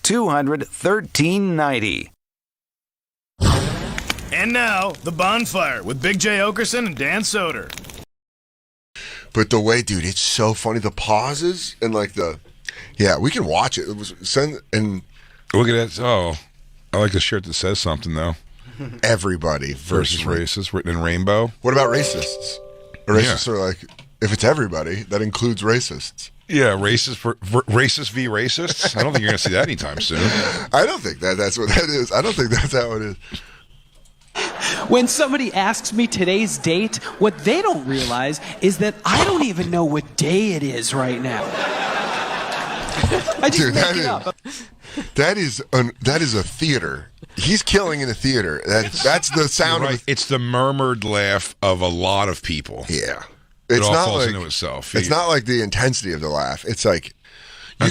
1-800-200-1390. And now, The Bonfire with Big J. Okerson and Dan Soder. But the way, dude, it's so funny. The pauses and like yeah, we can watch it. It was and look at that. Oh, I like a shirt that says something though. Everybody versus racist, written in rainbow. What about racists? Racists are like, if it's everybody, that includes racists. Yeah, racist v racists. I don't think you're going to see that anytime soon. I don't think that's what that is. I don't think that's how it is. When somebody asks me today's date, what they don't realize is that I don't even know what day it is right now. I just make it up. That is a theater. He's killing in a theater. That's the sound of it's the murmured laugh of a lot of people. Yeah. It all falls into itself. It's not like the intensity of the laugh. It's like when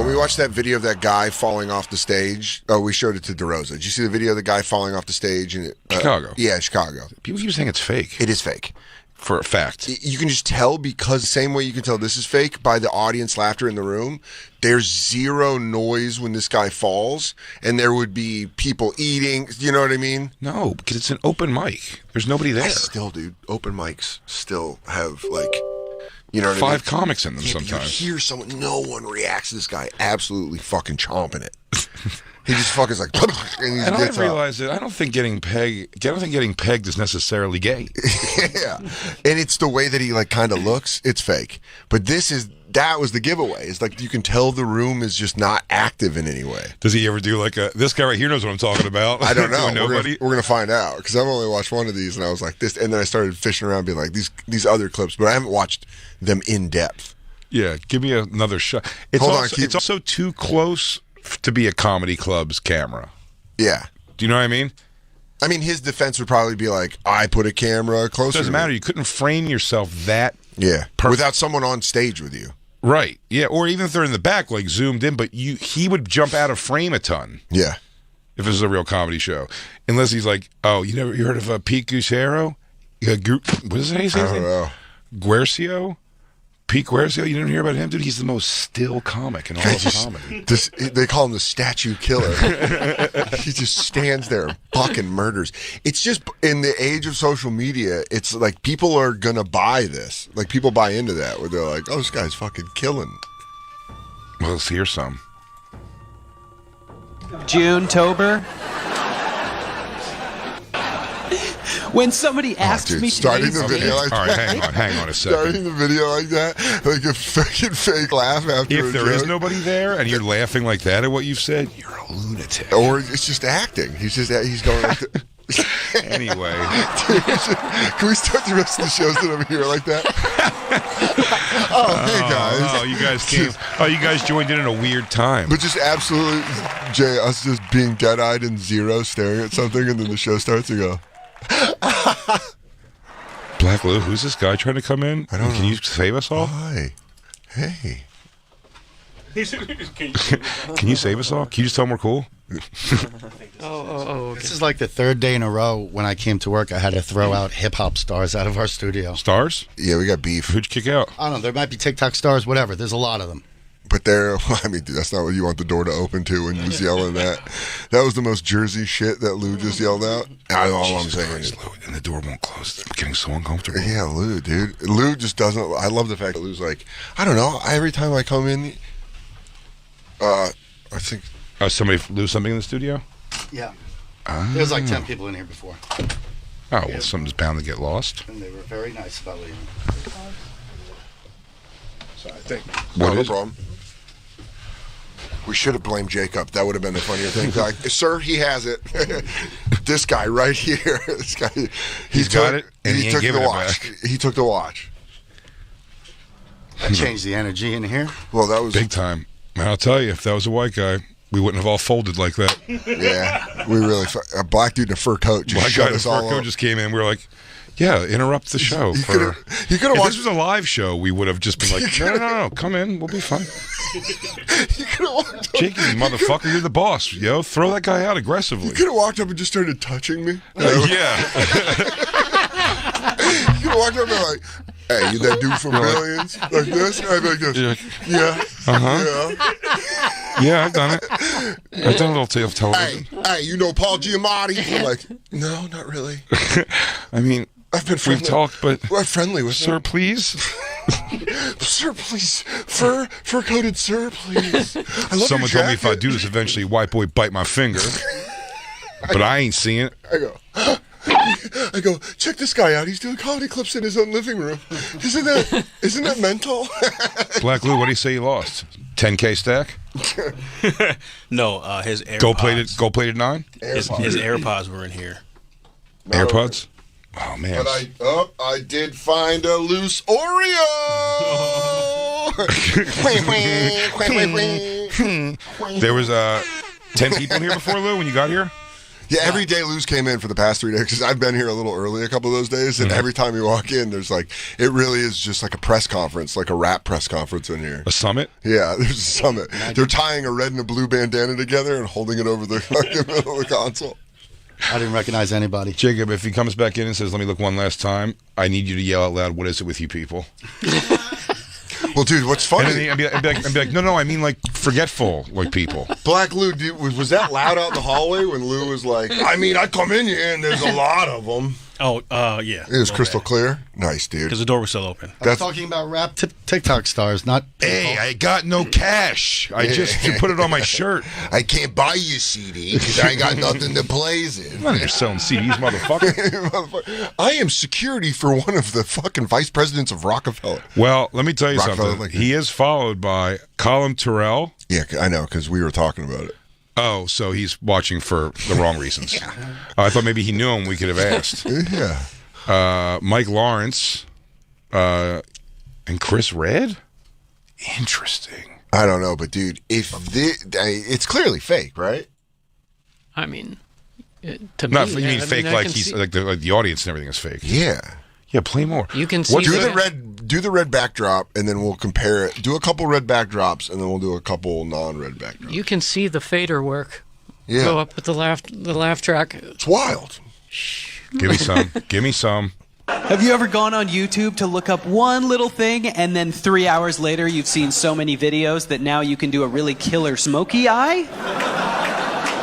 we watched that video of that guy falling off the stage, we showed it to DeRosa. Did you see the video of the guy falling off the stage in Chicago? Yeah, Chicago. People keep saying it's fake. It is fake. For a fact. You can just tell, because the same way you can tell this is fake by the audience laughter in the room. There's zero noise when this guy falls, and there would be people eating. You know what I mean? No, because it's an open mic. There's nobody there. Still, dude, open mics still have like, you know what I mean? 5 comics in them sometimes. You hear someone, no one reacts to this guy absolutely fucking chomping it. He just fucking is like, and I realize that I don't think getting pegged is necessarily gay. Yeah, and it's the way that he like kind of looks. It's fake, but that was the giveaway. It's like you can tell the room is just not active in any way. Does he ever do like this guy right here knows what I'm talking about? I don't know. Nobody. We're gonna find out, because I've only watched one of these, and I was like this, and then I started fishing around, being like these other clips, but I haven't watched them in depth. Yeah, give me another shot. It's also too close to be a comedy club's camera. Yeah. Do you know what I mean? I mean, his defense would probably be like, I put a camera closer. It doesn't matter. You couldn't frame yourself that. Yeah. Without someone on stage with you. Right. Yeah. Or even if they're in the back, like zoomed in, but he would jump out of frame a ton. Yeah. If this is a real comedy show. Unless he's like, oh, you heard of Pete Guercio? What is his name? I don't know. Guercio? Pete Guercio, you didn't hear about him, dude? He's the most still comic in all of comedy. They call him the statue killer. He just stands there and fucking murders. It's just, in the age of social media, it's like people are going to buy this. Like, people buy into that, where they're like, oh, this guy's fucking killing. Well, let's hear some. June-tober. When somebody asks me starting the video like that. All right, hang on a second. Starting the video like that, like a fucking fake laugh after If there is nobody there and you're laughing like that at what you've said, you're a lunatic. Or it's just acting. He's going like that. Anyway. Dude, can we start the rest of the shows that I'm here like that? Hey guys. Oh, you guys came. Oh, you guys joined in at a weird time. But just absolutely, Jay, us just being dead-eyed and zero, staring at something, and then the show starts to go. Black Lou, who's this guy trying to come in? I don't know. Can you save us all? Hi. Hey. Can you save us all? Can you just tell them we're cool? Okay. This is like the 3rd day in a row when I came to work, I had to throw out hip-hop stars out of our studio. Stars? Yeah, we got beef. Who'd you kick out? I don't know. There might be TikTok stars, whatever. There's a lot of them. But I mean, dude, that's not what you want the door to open to when you was yelling that. That was the most Jersey shit that Lou just yelled out. All I'm saying is, Lou, and the door won't close. I'm getting so uncomfortable. Yeah, Lou, dude. Lou just doesn't. I love the fact that Lou's like, I don't know. Every time I come in, I think. Somebody lose something in the studio? Yeah. There's like 10 people in here before. Oh, well, something's bound to get lost. And they were very nice about leaving. So I think. What no is problem. We should have blamed Jacob. That would have been the funnier thing. Like, sir, he has it. This guy right here. This guy. He's got it, and he ain't took giving the it watch. back. He took the watch. That changed the energy in here. Well, that was big time. And I'll tell you, if that was a white guy, we wouldn't have all folded like that. Yeah, we really. A black dude in a fur coat just black shut guy in a us fur all coat up. just came in. We were like, yeah, interrupt the show. You could have watched. If this was a live show, we would have just been like, no, come in, we'll be fine. You could have walked up. Jakey, motherfucker, you're the boss, yo. Throw that guy out aggressively. You could have walked up and just started touching me. Yeah. You could have walked up and been like, hey, you that dude from Millions? Like this? I'd be like this. Yeah. Uh-huh. Yeah. Yeah, I've done it. I've done a little tail television. Hey, you know Paul Giamatti? I'm like, no, not really. I mean, I've been friendly. we've talked, but We're friendly with sir, him. please. Sir, please. Fur-coated sir, please. I love Someone your told me if I jacket. do this, eventually, white boy bite my finger. But I ain't seeing it. I go, check this guy out. He's doing comedy clips in his own living room. Isn't that mental? Black Lou, what do you say you lost? 10K stack? No, his AirPods. Gold plated 9? His AirPods were in here. AirPods? Oh man. But I did find a loose Oreo. There was 10 people in here before, Lou, when you got here? Yeah, every day Lou's came in for the past 3 days because I've been here a little early a couple of those days, and every time you walk in, there's like, it really is just like a press conference, like a rap press conference in here. A summit? Yeah, there's a summit. They're tying a red and a blue bandana together and holding it over the fucking middle of the console. I didn't recognize anybody. Jacob, if he comes back in and says, let me look one last time, I need you to yell out loud, what is it with you people? Well, dude, what's funny? And I'd be like, no, I mean like forgetful, like people. Black Lou, was that loud out in the hallway when Lou was like, I mean, I come in here and there's a lot of them. Oh, yeah. It was crystal clear. Nice, dude. Because the door was still open. I was talking about rap TikTok stars, not Hey, I got no cash. I just put it on my shirt. I can't buy you CD because I got nothing to plays in. You're selling CDs, motherfucker. I am security for one of the fucking vice presidents of Rockefeller. Well, let me tell you Rockefeller, something. like- He is followed by Colin Terrell. Yeah, I know, because we were talking about it. Oh, so he's watching for the wrong reasons. I thought maybe he knew him. We could have asked. Yeah. Mike Lawrence and Chris Red? Interesting. I don't know, but dude, it's clearly fake, right? I mean, to me, Not you mean I fake I like can he's see- like the audience and everything is fake. Yeah. Yeah, play more. You can see Do the red backdrop, and then we'll compare it. Do a couple red backdrops, and then we'll do a couple non-red backdrops. You can see the fader work. Yeah. Go up with the laugh track. It's wild. Give me some. Give me some. Have you ever gone on YouTube to look up one little thing and then 3 hours later you've seen so many videos that now you can do a really killer smoky eye?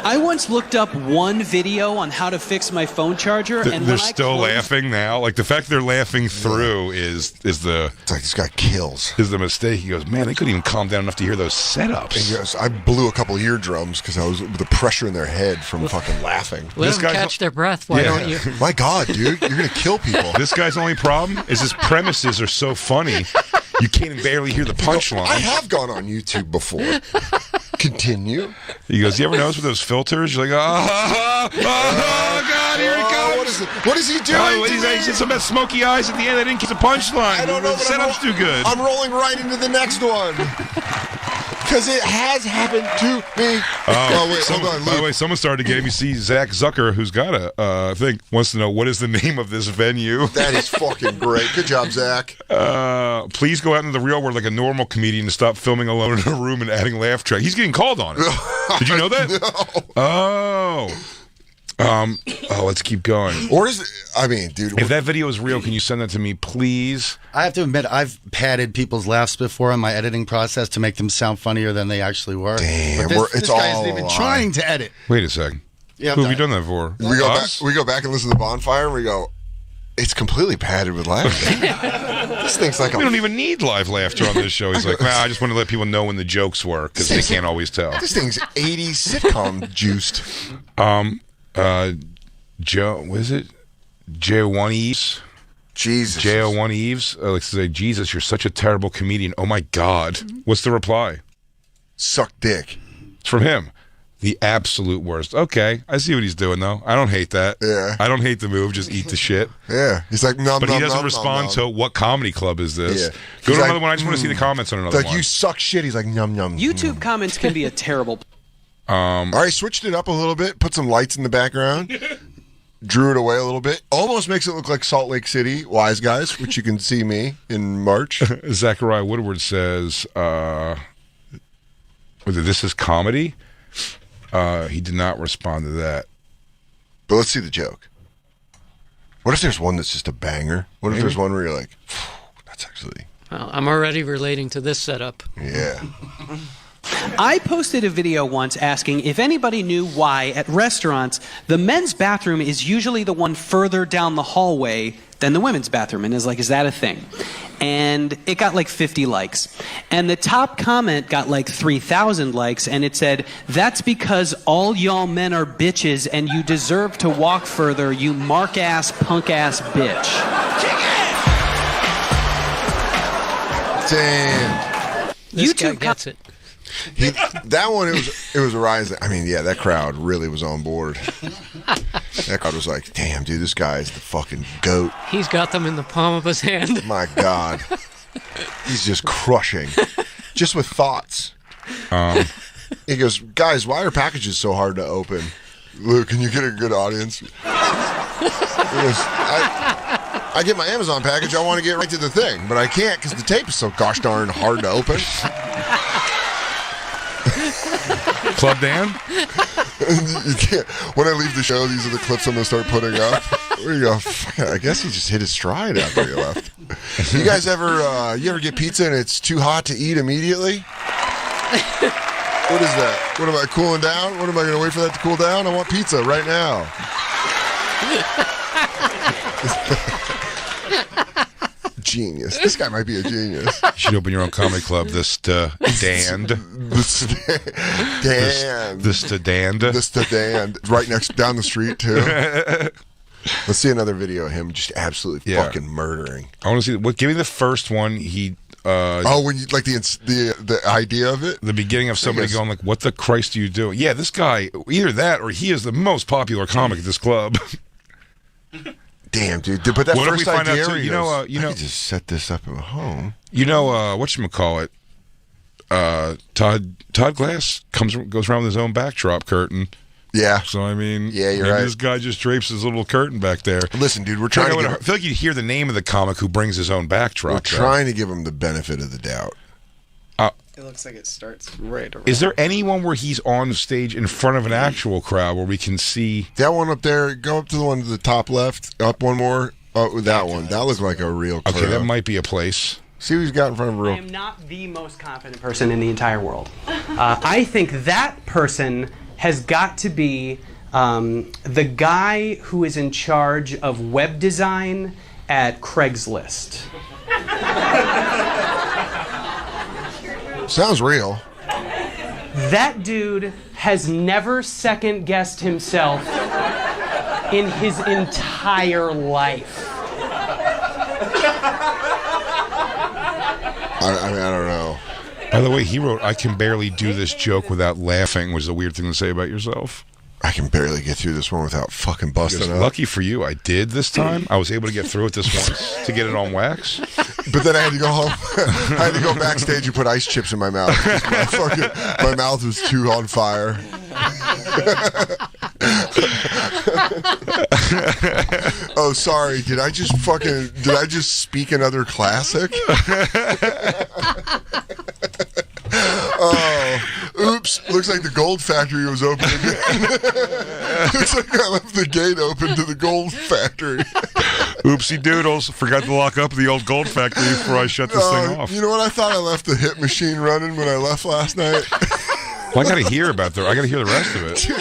I once looked up one video on how to fix my phone charger, and They're when I still closed- laughing now. Like the fact they're laughing through is the It's like this guy kills. mistake. He goes, man, they couldn't even calm down enough to hear those setups. And yes, I blew a couple eardrums because I was with the pressure in their head from fucking laughing. Let This them guy's- catch their breath. Why Yeah. don't you? My God, dude, you're gonna kill people. This guy's only problem is his premises are so funny, you can't barely hear the I punchline. have gone on YouTube before. Continue. He goes, you ever notice with those filters? You're like, oh, God, here he comes. What is he doing? Oh, to he's me? like, some bad smoky eyes at the end. I didn't get the punchline. I don't know. The But setup's too good. I'm rolling right into the next one. Because it has happened to me. Oh, wait, hold on. By the Luke. way, someone started to get him. You see, Zach Zucker, who's got a thing, wants to know what is the name of this venue. That is fucking great. Good job, Zach. Please go out into the real world like a normal comedian and stop filming alone in a room and adding laugh track. He's getting called on it. Did you know that? No. Oh, let's keep going. Or is it, I mean, dude. If that video is real, can you send that to me, please? I have to admit, I've padded people's laughs before in my editing process to make them sound funnier than they actually were. Damn, But it's this guy all isn't even a lie. trying to edit. Wait a second. Yeah, Who have you done that for? we go back and listen to the Bonfire, and we go, it's completely padded with laughter. This thing's like We don't a. even need live laughter on this show. He's like, nah, I just want to let people know when the jokes work because they can't always tell. This thing's 80s sitcom juiced. Joe, was it? J1 Eves? Jesus. J01 Eves? Like to say, Jesus, you're such a terrible comedian. Oh my God. What's the reply? Suck dick. It's from him. The absolute worst. Okay, I see what he's doing though. I don't hate that. Yeah. I don't hate the move. Just eat the shit. Yeah. He's like, no, But he doesn't respond to what comedy club is this. Yeah. Go He's to like, another one. I just want to see the comments on another Like, one. you suck shit. He's like, num, num. YouTube comments can be a terrible. All right, switched it up a little bit. Put some lights in the background. Drew it away a little bit. Almost makes it look like Salt Lake City Wise Guys, which you can see me in March. Zachariah Woodward says, whether this is comedy, he did not respond to that. But let's see the joke. What if there's one that's just a banger? What if there's one where you're like, that's actually, Well, I'm already relating to this setup. yeah. I posted a video once asking if anybody knew why at restaurants the men's bathroom is usually the one further down the hallway than the women's bathroom, and is that a thing? And it got like 50 likes. And the top comment got like 3,000 likes, and it said, "That's because all y'all men are bitches and you deserve to walk further, you mark-ass, punk-ass bitch." Damn. This guy YouTube gets it. That one, it was a rise. I mean, yeah, that crowd really was on board. That crowd was like, damn, dude, this guy is the fucking GOAT. He's got them in the palm of his hand. My God. He's just crushing. Just with thoughts. He goes, guys, why are packages so hard to open? Luke, can you get a good audience? He goes, I get my Amazon package, I want to get right to the thing, but I can't because the tape is so gosh darn hard to open. Club Dan? You can't. When I leave the show, these are the clips I'm going to start putting up. Where you go, I guess he just hit his stride after he left. You guys ever get pizza and it's too hot to eat immediately? What is that? What am I cooling down? What am I going to wait for that to cool down? I want pizza right now. Genius. This guy might be a genius. You should open your own comedy club. This to Dand. This to Dand. Right next down the street too. Let's see another video of him just absolutely fucking murdering. I want to see give me the first one. He when you like the idea of it, the beginning of somebody going like, "What the Christ do you do?" Yeah, this guy, either that or he is the most popular comic at this club. Damn, dude! But that what first if we find idea, out too, you know, I could just set this up at home. You know, whatchamacallit? Todd Glass goes around with his own backdrop curtain. Yeah. So I mean, yeah, you're right. This guy just drapes his little curtain back there. Listen, dude, we're trying. I feel like you hear the name of the comic who brings his own backdrop. We're trying to give him the benefit of the doubt. It looks like it starts right around. Is there anyone where he's on stage in front of an actual crowd where we can see that one up there? Go up to the one to the top left. Up one more. Oh, that one. That looks like a real crowd. Okay, that might be a place. See what he's got in front of a real. I am not the most confident person in the entire world. I think that person has got to be the guy who is in charge of web design at Craigslist. Sounds real. That dude has never second-guessed himself in his entire life. I mean, I don't know. By the way, he wrote, "I can barely do this joke without laughing," was a weird thing to say about yourself. I can barely get through this one without fucking busting up. Lucky for you, I did this time. I was able to get through it this once to get it on wax. But then I had to go home. I had to go backstage and put ice chips in my mouth. My mouth was too on fire. Oh, sorry. Did I just speak another classic? Oh, oops. Looks like the gold factory was open again. Looks like I left the gate open to the gold factory. Oopsie doodles. Forgot to lock up the old gold factory before I shut this thing off. You know what? I thought I left the hit machine running when I left last night. Well, I got to hear about I got to hear the rest of it. Dude,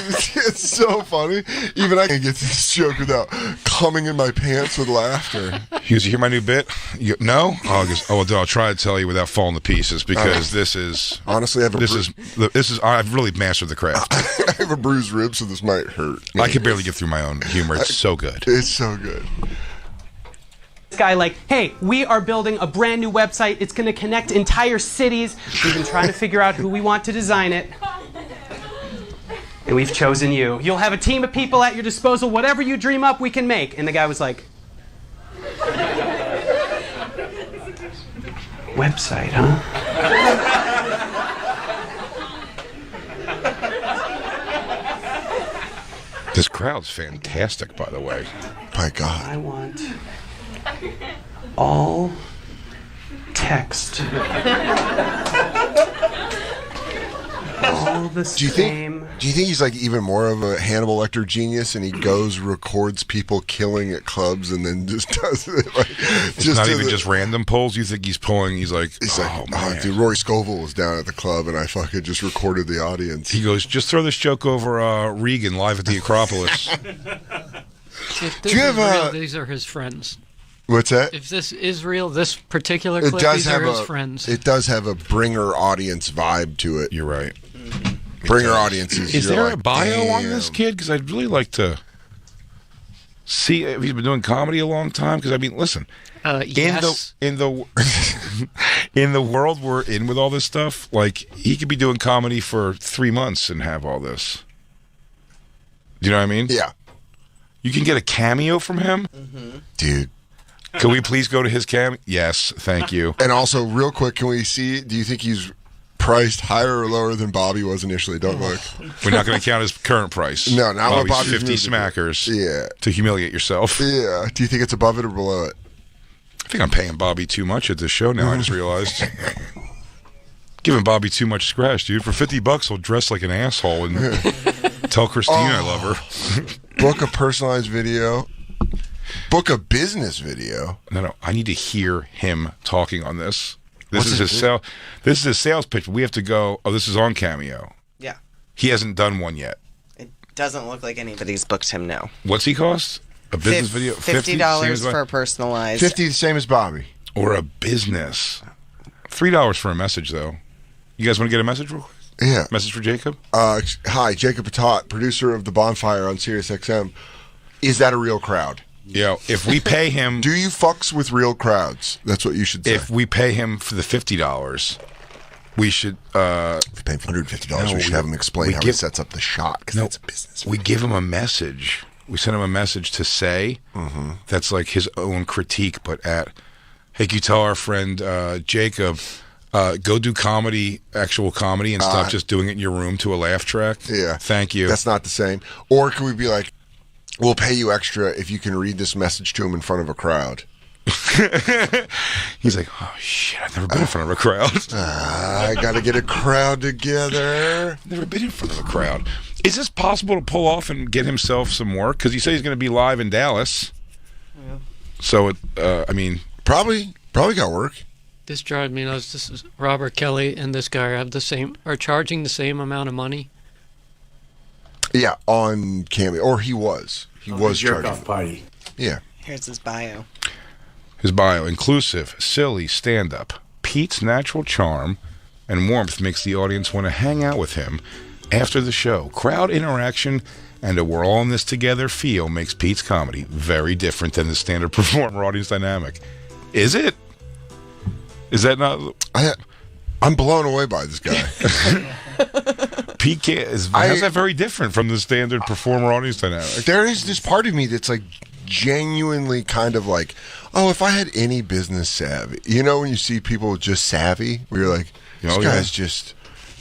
it's so funny. Even I can't get to this joke without coming in my pants with laughter. You hear my new bit? No? Well, I'll try to tell you without falling to pieces because this is honestly, I've really mastered the craft. I have a bruised rib, so this might hurt. I can barely get through my own humor. It's so good. It's so good. This guy like, hey, we are building a brand new website. It's going to connect entire cities. We've been trying to figure out who we want to design it. And we've chosen you. You'll have a team of people at your disposal. Whatever you dream up, we can make. And the guy was like, website, huh? This crowd's fantastic, by the way. My God. I want all text. All the same Do you think he's like even more of a Hannibal Lecter genius, and he goes records people killing at clubs and then just does it? Like, it's not even just random pulls. You think he's pulling? He's like, oh, dude, Rory Scovel was down at the club, and I fucking just recorded the audience. He goes, just throw this joke over Regan live at the Acropolis. Do you have real, these are his friends. What's that? If this is real, this particular clip, these are his friends. It does have a bringer audience vibe to it. You're right. Bringer audiences. Is there a bio on this kid? Because I'd really like to see if he's been doing comedy a long time. Because I mean, listen, yes. in the world we're in with all this stuff, like he could be doing comedy for 3 months and have all this. Do you know what I mean? Yeah. You can get a cameo from him, dude. Can we please go to his cameo? Yes, thank you. And also, real quick, can we see? Do you think he's priced higher or lower than Bobby was initially? Don't look. We're not going to count his current price. No, not what Bobby's 50 smackers. Yeah. To humiliate yourself. Yeah. Do you think it's above it or below it? I think I'm paying Bobby too much at this show now. I just realized. Giving Bobby too much scratch, dude. For $50, he'll dress like an asshole and tell Christine I love her. Book a personalized video. Book a business video. No. I need to hear him talking on this. This is his sales pitch. We have to go. Oh, this is on Cameo. Yeah. He hasn't done one yet. It doesn't look like anybody's booked him now. What's he cost? A business video? $50 for a personalized. 50, the same as Bobby. Or a business. $3 for a message, though. You guys want to get a message real quick? Yeah. Message for Jacob? Hi, Jacob Patat, producer of the Bonfire on SiriusXM. Is that a real crowd? Yo, if we pay him... Do you fucks with real crowds? That's what you should say. If we pay him for the $50, we should... If we pay him $150, we should have him explain how he sets up the shot, because it's a business. We give him a message. We send him a message to say that's like his own critique, but at... Hey, can you tell our friend Jacob... go do comedy, actual comedy, and stop just doing it in your room to a laugh track? Yeah. Thank you. That's not the same. Or can we be like, we'll pay you extra if you can read this message to him in front of a crowd? He's like, oh, shit, I've never been in front of a crowd. I got to get a crowd together. Never been in front of a crowd. Is this possible to pull off and get himself some work? Because he said he's going to be live in Dallas. Yeah. So, I mean... Probably got work. This drives me nuts. This is Robert Kelly and this guy are charging the same amount of money. Yeah, on Cameo, or he was. He was charging. Jerk-off party. Yeah. Here's his bio. His bio: inclusive, silly, stand-up. Pete's natural charm and warmth makes the audience want to hang out with him after the show. Crowd interaction and a we're all in this together feel makes Pete's comedy very different than the standard performer audience dynamic. Is it? Is that not? I'm blown away by this guy. Pete how's that very different from the standard performer audience dynamic? There is this part of me that's like genuinely kind of like, oh, if I had any business savvy. You know when you see people just savvy, where you're like, this guy's just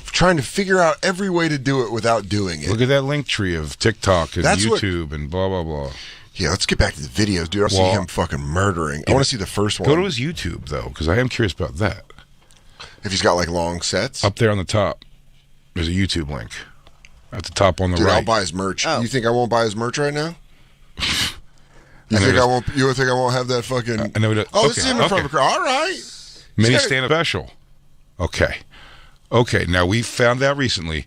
trying to figure out every way to do it without doing it. Look at that link tree of TikTok and YouTube and blah, blah, blah. Yeah, let's get back to the videos, dude. I'll see him fucking murdering. I want to see the first one. Go to his YouTube, though, because I am curious about that. If he's got, like, long sets? Up there on the top, there's a YouTube link. At the top on the right. Dude, I'll buy his merch. Oh. You think I won't buy his merch right now? You think I won't have that fucking... I know this is him in front of a crowd. All right. Mini stand-up special. Okay. Now, we found out recently,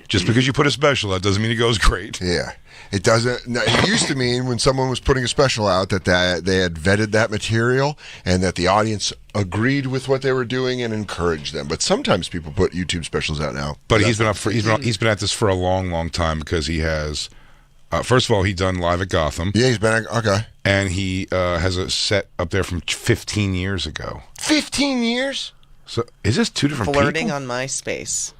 just because you put a special out doesn't mean it goes great. Yeah. It doesn't. No, it used to mean when someone was putting a special out that they had vetted that material and that the audience agreed with what they were doing and encouraged them. But sometimes people put YouTube specials out now. But he's been at this for a long, long time because he has. First of all, he's done live at Gotham. Yeah, he's been okay, and he has a set up there from 15 years ago. 15 years? So is this two different Flirting people? on MySpace.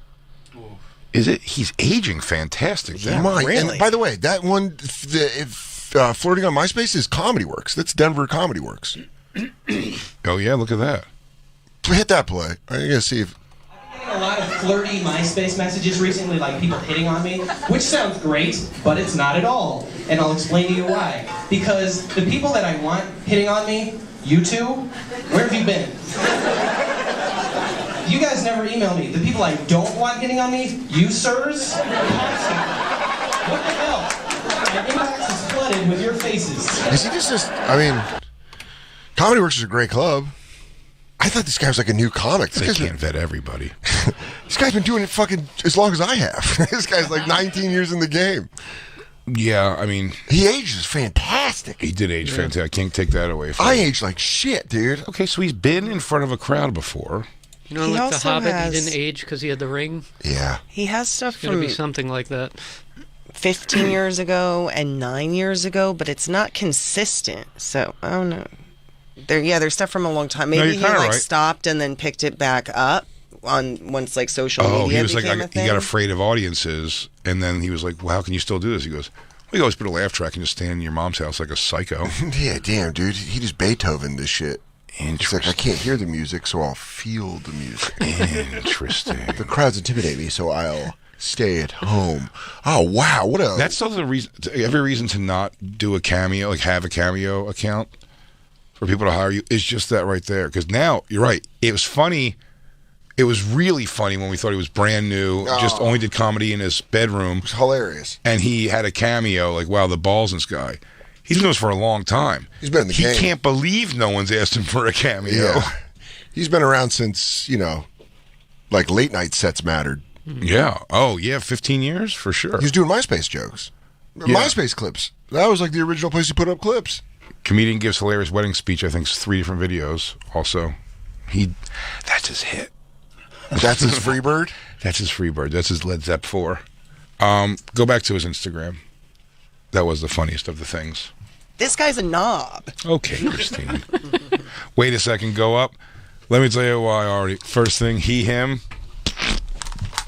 Is it? He's aging fantastic. Yeah, really. And by the way, that one, Flirting on MySpace is Comedy Works. That's Denver Comedy Works. Oh, yeah, look at that. Hit that play. I gotta see if... I'm getting a lot of flirty MySpace messages recently, like people hitting on me, which sounds great, but it's not at all. And I'll explain to you why. Because the people that I want hitting on me, you two, where have you been? You guys never email me. The people I don't want getting on me, you sirs, what the hell? My inbox is flooded with your faces. Is he just I mean, Comedy Works is a great club. I thought this guy was like a new comic. They can't vet everybody. This guy's been doing it fucking as long as I have. This guy's like 19 years in the game. Yeah, I mean... He ages fantastic. He did age fantastic. I can't take that away from him. I aged like shit, dude. Okay, so he's been in front of a crowd before. You know, He like The also Hobbit, has- he didn't age because he had the ring. Yeah. He has stuff It's going to from be something like that. 15 years ago and 9 years ago, but it's not consistent. So, I don't know. There's stuff from a long time. No, Maybe you're he kinda like right. stopped and then picked it back up on once like social media he was became a like, thing. he got afraid of audiences, and then he was like, well, how can you still do this? He goes, well, you always put a laugh track and just stand in your mom's house like a psycho. Yeah, damn, dude. He just Beethoven this shit. It's like, Interesting. I can't hear the music, so I'll feel the music. Interesting. The crowds intimidate me, so I'll stay at home. Oh, wow. What a... That's still the reason, every reason to not do a cameo, like have a cameo account for people to hire you, is just that right there. Because now, you're right, it was funny. It was really funny when we thought he was brand new, just only did comedy in his bedroom. It's hilarious. And he had a cameo, like, wow, the balls in this guy. He's been doing this for a long time. He's been in the game. He can't believe no one's asked him for a cameo. Yeah. He's been around since, like late night sets mattered. Yeah. Oh, yeah, 15 years for sure. He was doing MySpace jokes. Yeah. MySpace clips. That was like the original place he put up clips. Comedian gives hilarious wedding speech. I think it's 3 different videos. Also, that's his hit. That's his Freebird? That's his Freebird. That's his Led Zepp 4. Go back to his Instagram. That was the funniest of the things. This guy's a knob. Okay, Christine. Wait a second. Go up. Let me tell you why already. First thing, him.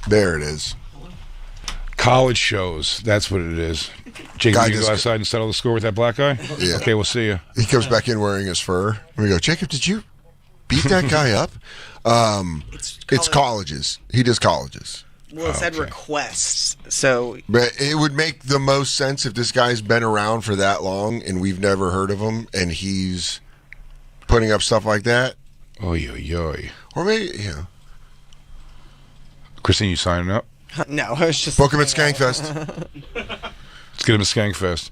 There it is. College shows. That's what it is. Jacob, Guy you can go just- outside and settle the score with that black guy? Yeah. Okay, we'll see you. He comes back in wearing his fur. And we go, Jacob, did you beat that guy up? It's colleges. He does colleges. Well, it said requests. So But it would make the most sense if this guy's been around for that long and we've never heard of him and he's putting up stuff like that. Oy, oy, oy. Or maybe, Christine, you signing up? no, I was just book him at Skankfest. Let's get him a Skankfest.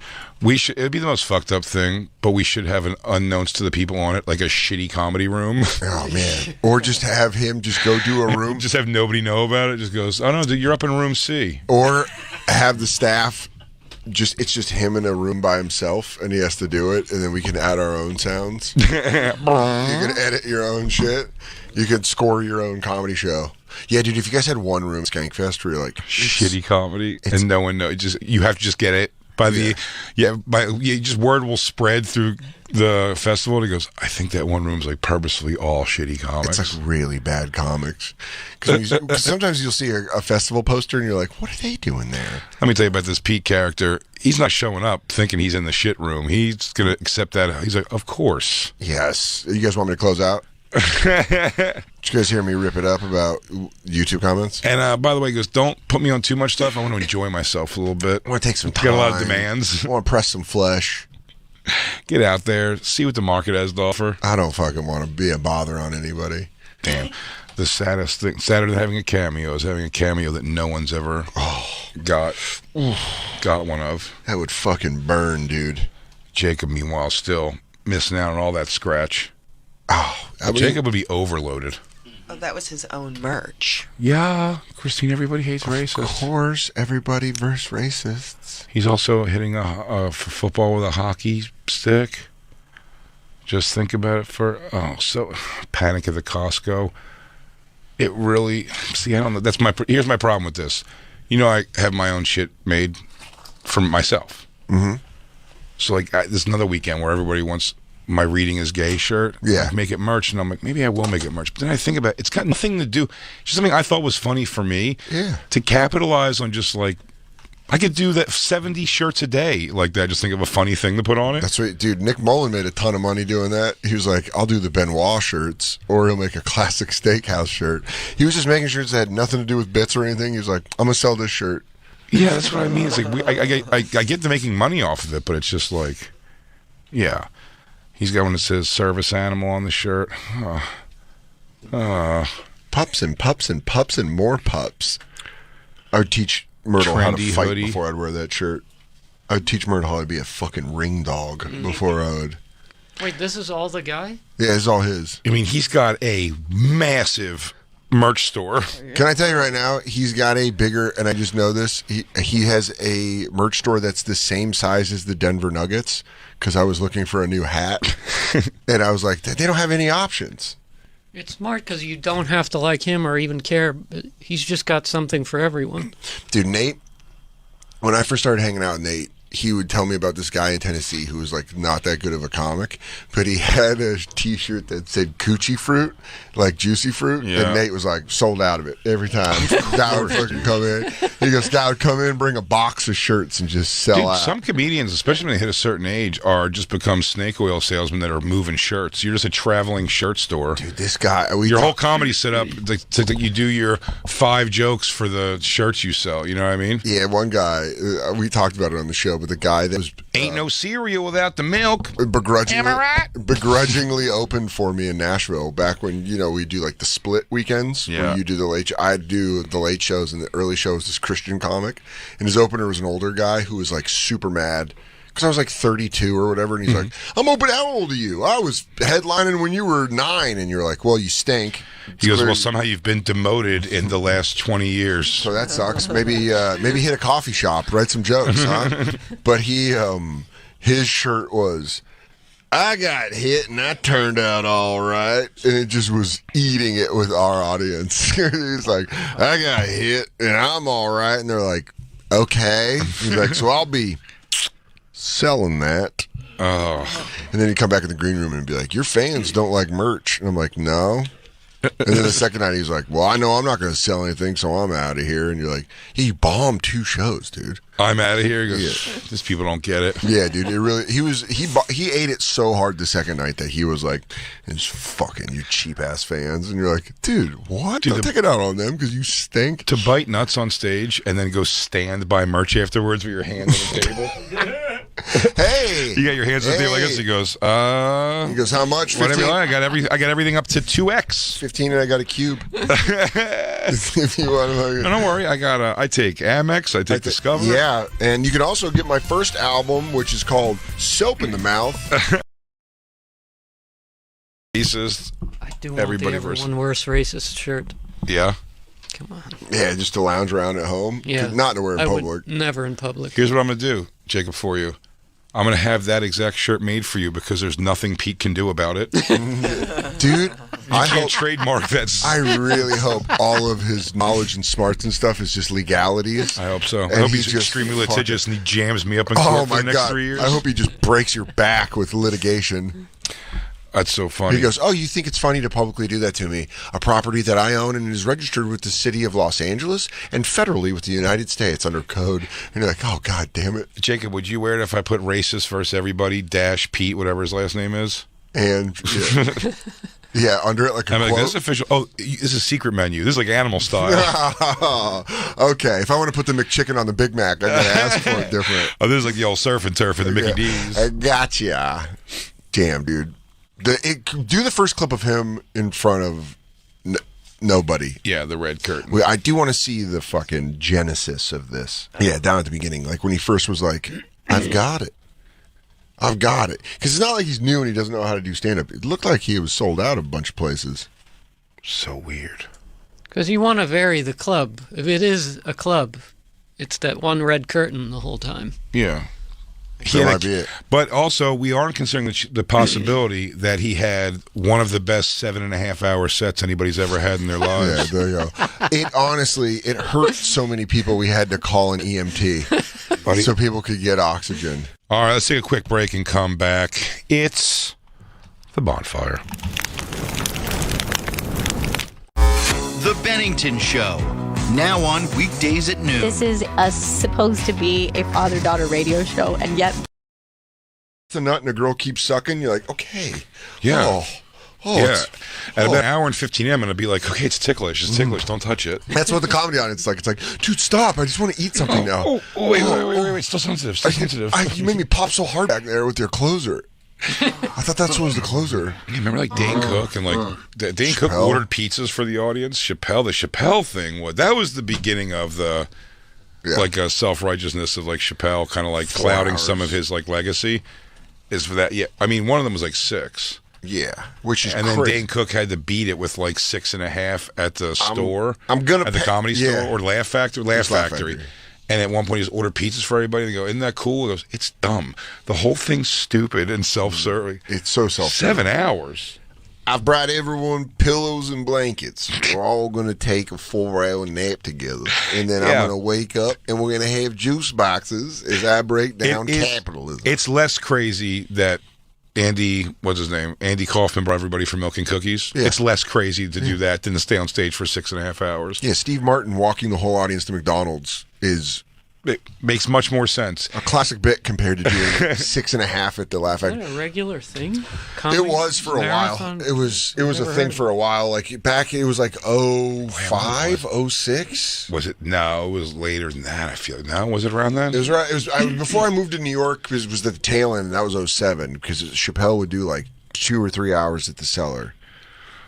It'd be the most fucked up thing, but we should have an unknowns to the people on it, like a shitty comedy room. Oh, man. Or just have him just go do a room. Just have nobody know about it. Just goes, oh no, dude, you're up in room C. Or have the staff it's just him in a room by himself and he has to do it and then we can add our own sounds. You can edit your own shit. You can score your own comedy show. Yeah, dude, if you guys had one room Skankfest where you're like Shitty comedy and no one knows. You have to just get it by just word will spread through the festival. And he goes, I think that one room's like purposely all shitty comics. it's like really bad comics. Because sometimes you'll see a festival poster and you're like, what are they doing there? Let me tell you about this Pete character. He's not showing up thinking he's in the shit room. He's going to accept that. He's like, of course. Yes. You guys want me to close out? Did you guys hear me rip it up about YouTube comments? And by the way, he goes, don't put me on too much stuff. I want to enjoy myself a little bit. I want to take some time. Got a lot of demands. I want to press some flesh. Get out there. See what the market has to offer. I don't fucking want to be a bother on anybody. Damn. The saddest thing, sadder than having a cameo, is having a cameo that no one's ever got one of. That would fucking burn, dude. Jacob, meanwhile, still missing out on all that scratch. Oh, Jacob would be overloaded. Oh, that was his own merch. Yeah, Christine, everybody hates racists. Of course, everybody versus racists. He's also hitting for football with a hockey stick. Just think about it so Panic at the Costco. It really, I don't know. Here's my problem with this. I have my own shit made for myself. Mm-hmm. So this is another weekend where everybody wants my Reading is Gay shirt. Yeah. Make it merch. And I'm like, maybe I will make it merch. But then I think about it. It's got nothing to do. It's just something I thought was funny for me. Yeah. To capitalize on just I could do that 70 shirts a day like that. Just think of a funny thing to put on it. That's right, dude. Nick Mullen made a ton of money doing that. He was like, I'll do the Benoit shirts, or he'll make a classic steakhouse shirt. He was just making shirts that had nothing to do with bits or anything. He was like, I'm going to sell this shirt. Yeah, that's what I mean. It's like I get to making money off of it, but it's just like, yeah. He's got one that says service animal on the shirt. pups and pups and pups and more pups. I would teach Myrtle how to Trendy fight hoodie. before I'd wear that shirt. I would teach Myrtle how to be a fucking ring dog before I would. Wait, this is all the guy? Yeah, it's all his. I mean, he's got a massive merch store. Can I tell you right now, he's got a bigger, and I just know this, he has a merch store that's the same size as the Denver Nuggets, because I was looking for a new hat, and I was like, they don't have any options. It's smart because you don't have to like him or even care. He's just got something for everyone. Dude, Nate, when I first started hanging out with Nate, he would tell me about this guy in Tennessee who was like not that good of a comic, but he had a t-shirt that said coochie fruit, like juicy fruit, Yeah. and Nate was like sold out of it every time. Dad would fucking come in. He goes, Dad would come in, bring a box of shirts and just sell Dude, out. some comedians, especially when they hit a certain age, are just become snake oil salesmen that are moving shirts. You're just a traveling shirt store. Dude, this guy, your whole comedy set up like you do your 5 jokes for the shirts you sell. You know what I mean? Yeah, one guy, we talked about it on the show, but the guy that was ain't no cereal without the milk. Begrudgingly, Am I right? begrudgingly opened for me in Nashville back when we do like the split weekends. Yeah. Where you do the late. I'd do the late shows and the early shows. This Christian comic, and his opener was an older guy who was like super mad because I was like 32 or whatever, and he's like, "I'm open. How old are you? I was headlining when you were 9," and you're like, "Well, you stink." He goes, well, somehow you've been demoted in the last 20 years. So that sucks. Maybe hit a coffee shop, write some jokes, huh? But his shirt was, I got hit and I turned out all right. And it just was eating it with our audience. He's like, I got hit and I'm all right. And they're like, okay. He's like, so I'll be selling that. Oh. And then he'd come back in the green room and be like, your fans don't like merch. And I'm like, no. And then the second night, he's like, well, I know I'm not going to sell anything, so I'm out of here. And you're like, yeah, you bombed 2 shows, dude. I'm out of here. He goes, these people don't get it. Yeah, dude. It really. He ate it so hard the second night that he was like, "It's fucking you cheap ass fans," and you're like, "Dude, what? Dude, Don't take it out on them because you stink." To bite nuts on stage and then go stand by merch afterwards with your hands on the table. Hey, you got your hands on the table like this. He goes, He goes, how much? 15? Whatever you like. I got everything up to 2x. 15, and I got a cube. If you want to. No, don't worry. I take Amex. I take Discover. Yeah, and you can also get my first album, which is called Soap in the Mouth. Racist. I do want Everybody the everyone worse racist shirt. Yeah. Come on. Yeah, just to lounge around at home. Yeah. Not to wear in I public. would never in public. Here's what I'm going to do, Jacob, for you. I'm going to have that exact shirt made for you because there's nothing Pete can do about it. Dude, I can't trademark that. I really hope all of his knowledge and smarts and stuff is just legalities. I hope so. And I hope he's he's just extremely fucking- litigious and he jams me up in court for the next 3 years. I hope he just breaks your back with litigation. That's so funny. He goes, oh, you think it's funny to publicly do that to me? A property that I own and is registered with the city of Los Angeles and federally with the United States under code. And you're like, oh, God damn it. Jacob, would you wear it if I put racist versus everybody dash Pete, whatever his last name is? And yeah, under it like a I'm like, quote. this is official. Oh, this is a secret menu. This is like animal style. Okay, if I want to put the McChicken on the Big Mac, I gotta ask for it different. Oh, this is like the old surf and turf and the Mickey D's. I gotcha. Damn, dude. Do the first clip of him in front of nobody. Yeah, the red curtain. I do want to see the fucking genesis of this. Yeah, down at the beginning, like when he first was like, I've got it. Because it's not like he's new and he doesn't know how to do stand-up. It looked like he was sold out of a bunch of places. So weird. Because you want to vary the club. If it is a club, it's that one red curtain the whole time. Yeah. That might be it. But also, we aren't considering the possibility that he had one of the best 7.5-hour sets anybody's ever had in their lives. Yeah, there you go. It hurt so many people we had to call an EMT so people could get oxygen. All right, let's take a quick break and come back. It's the Bonfire. The Bennington Show. Now on weekdays at noon. This is supposed to be a father-daughter radio show, and yet The nut and a girl keeps sucking. You're like, okay. Yeah. Oh, Yeah. At about an hour and 15 I'm going to be like, okay, it's ticklish. It's ticklish. Don't touch it. That's what the comedy audience is like. It's like, dude, stop. I just want to eat something now. Oh, wait. Still sensitive. You made me pop so hard back there with your closer. I thought that was the closer. Yeah, remember like Dane Cook and like Dane Cook ordered pizzas for the audience. The Chappelle thing was the beginning of the like a self-righteousness of like Chappelle kind of like clouding some of his like legacy. Is for that? Yeah, I mean one of them was like 6. Yeah, which is then Dane Cook had to beat it with like 6.5 at the store. I'm gonna at the comedy store or Laugh Factory. And at one point, he just ordered pizzas for everybody. They go, "Isn't that cool?" He goes, "It's dumb. The whole thing's stupid and self-serving. It's so self-serving. 7 hours. I've brought everyone pillows and blankets. We're all going to take a 4-hour nap together. And then I'm going to wake up and we're going to have juice boxes as I break down capitalism." It's less crazy that Andy Kaufman brought everybody for milk and cookies. Yeah. It's less crazy to do that than to stay on stage for 6.5 hours. Yeah, Steve Martin walking the whole audience to McDonald's it makes much more sense. A classic bit compared to doing 6.5 at the Laugh Factory. Is that a regular thing? It was for a while. It was a thing for a while. Like back, it was like 05, 06. Was it? No, it was later than that. I feel. No, was it around then? It was right. It was before I moved to New York. It was the tail end. And that was 07 because Chappelle would do like 2 or 3 hours at the Cellar.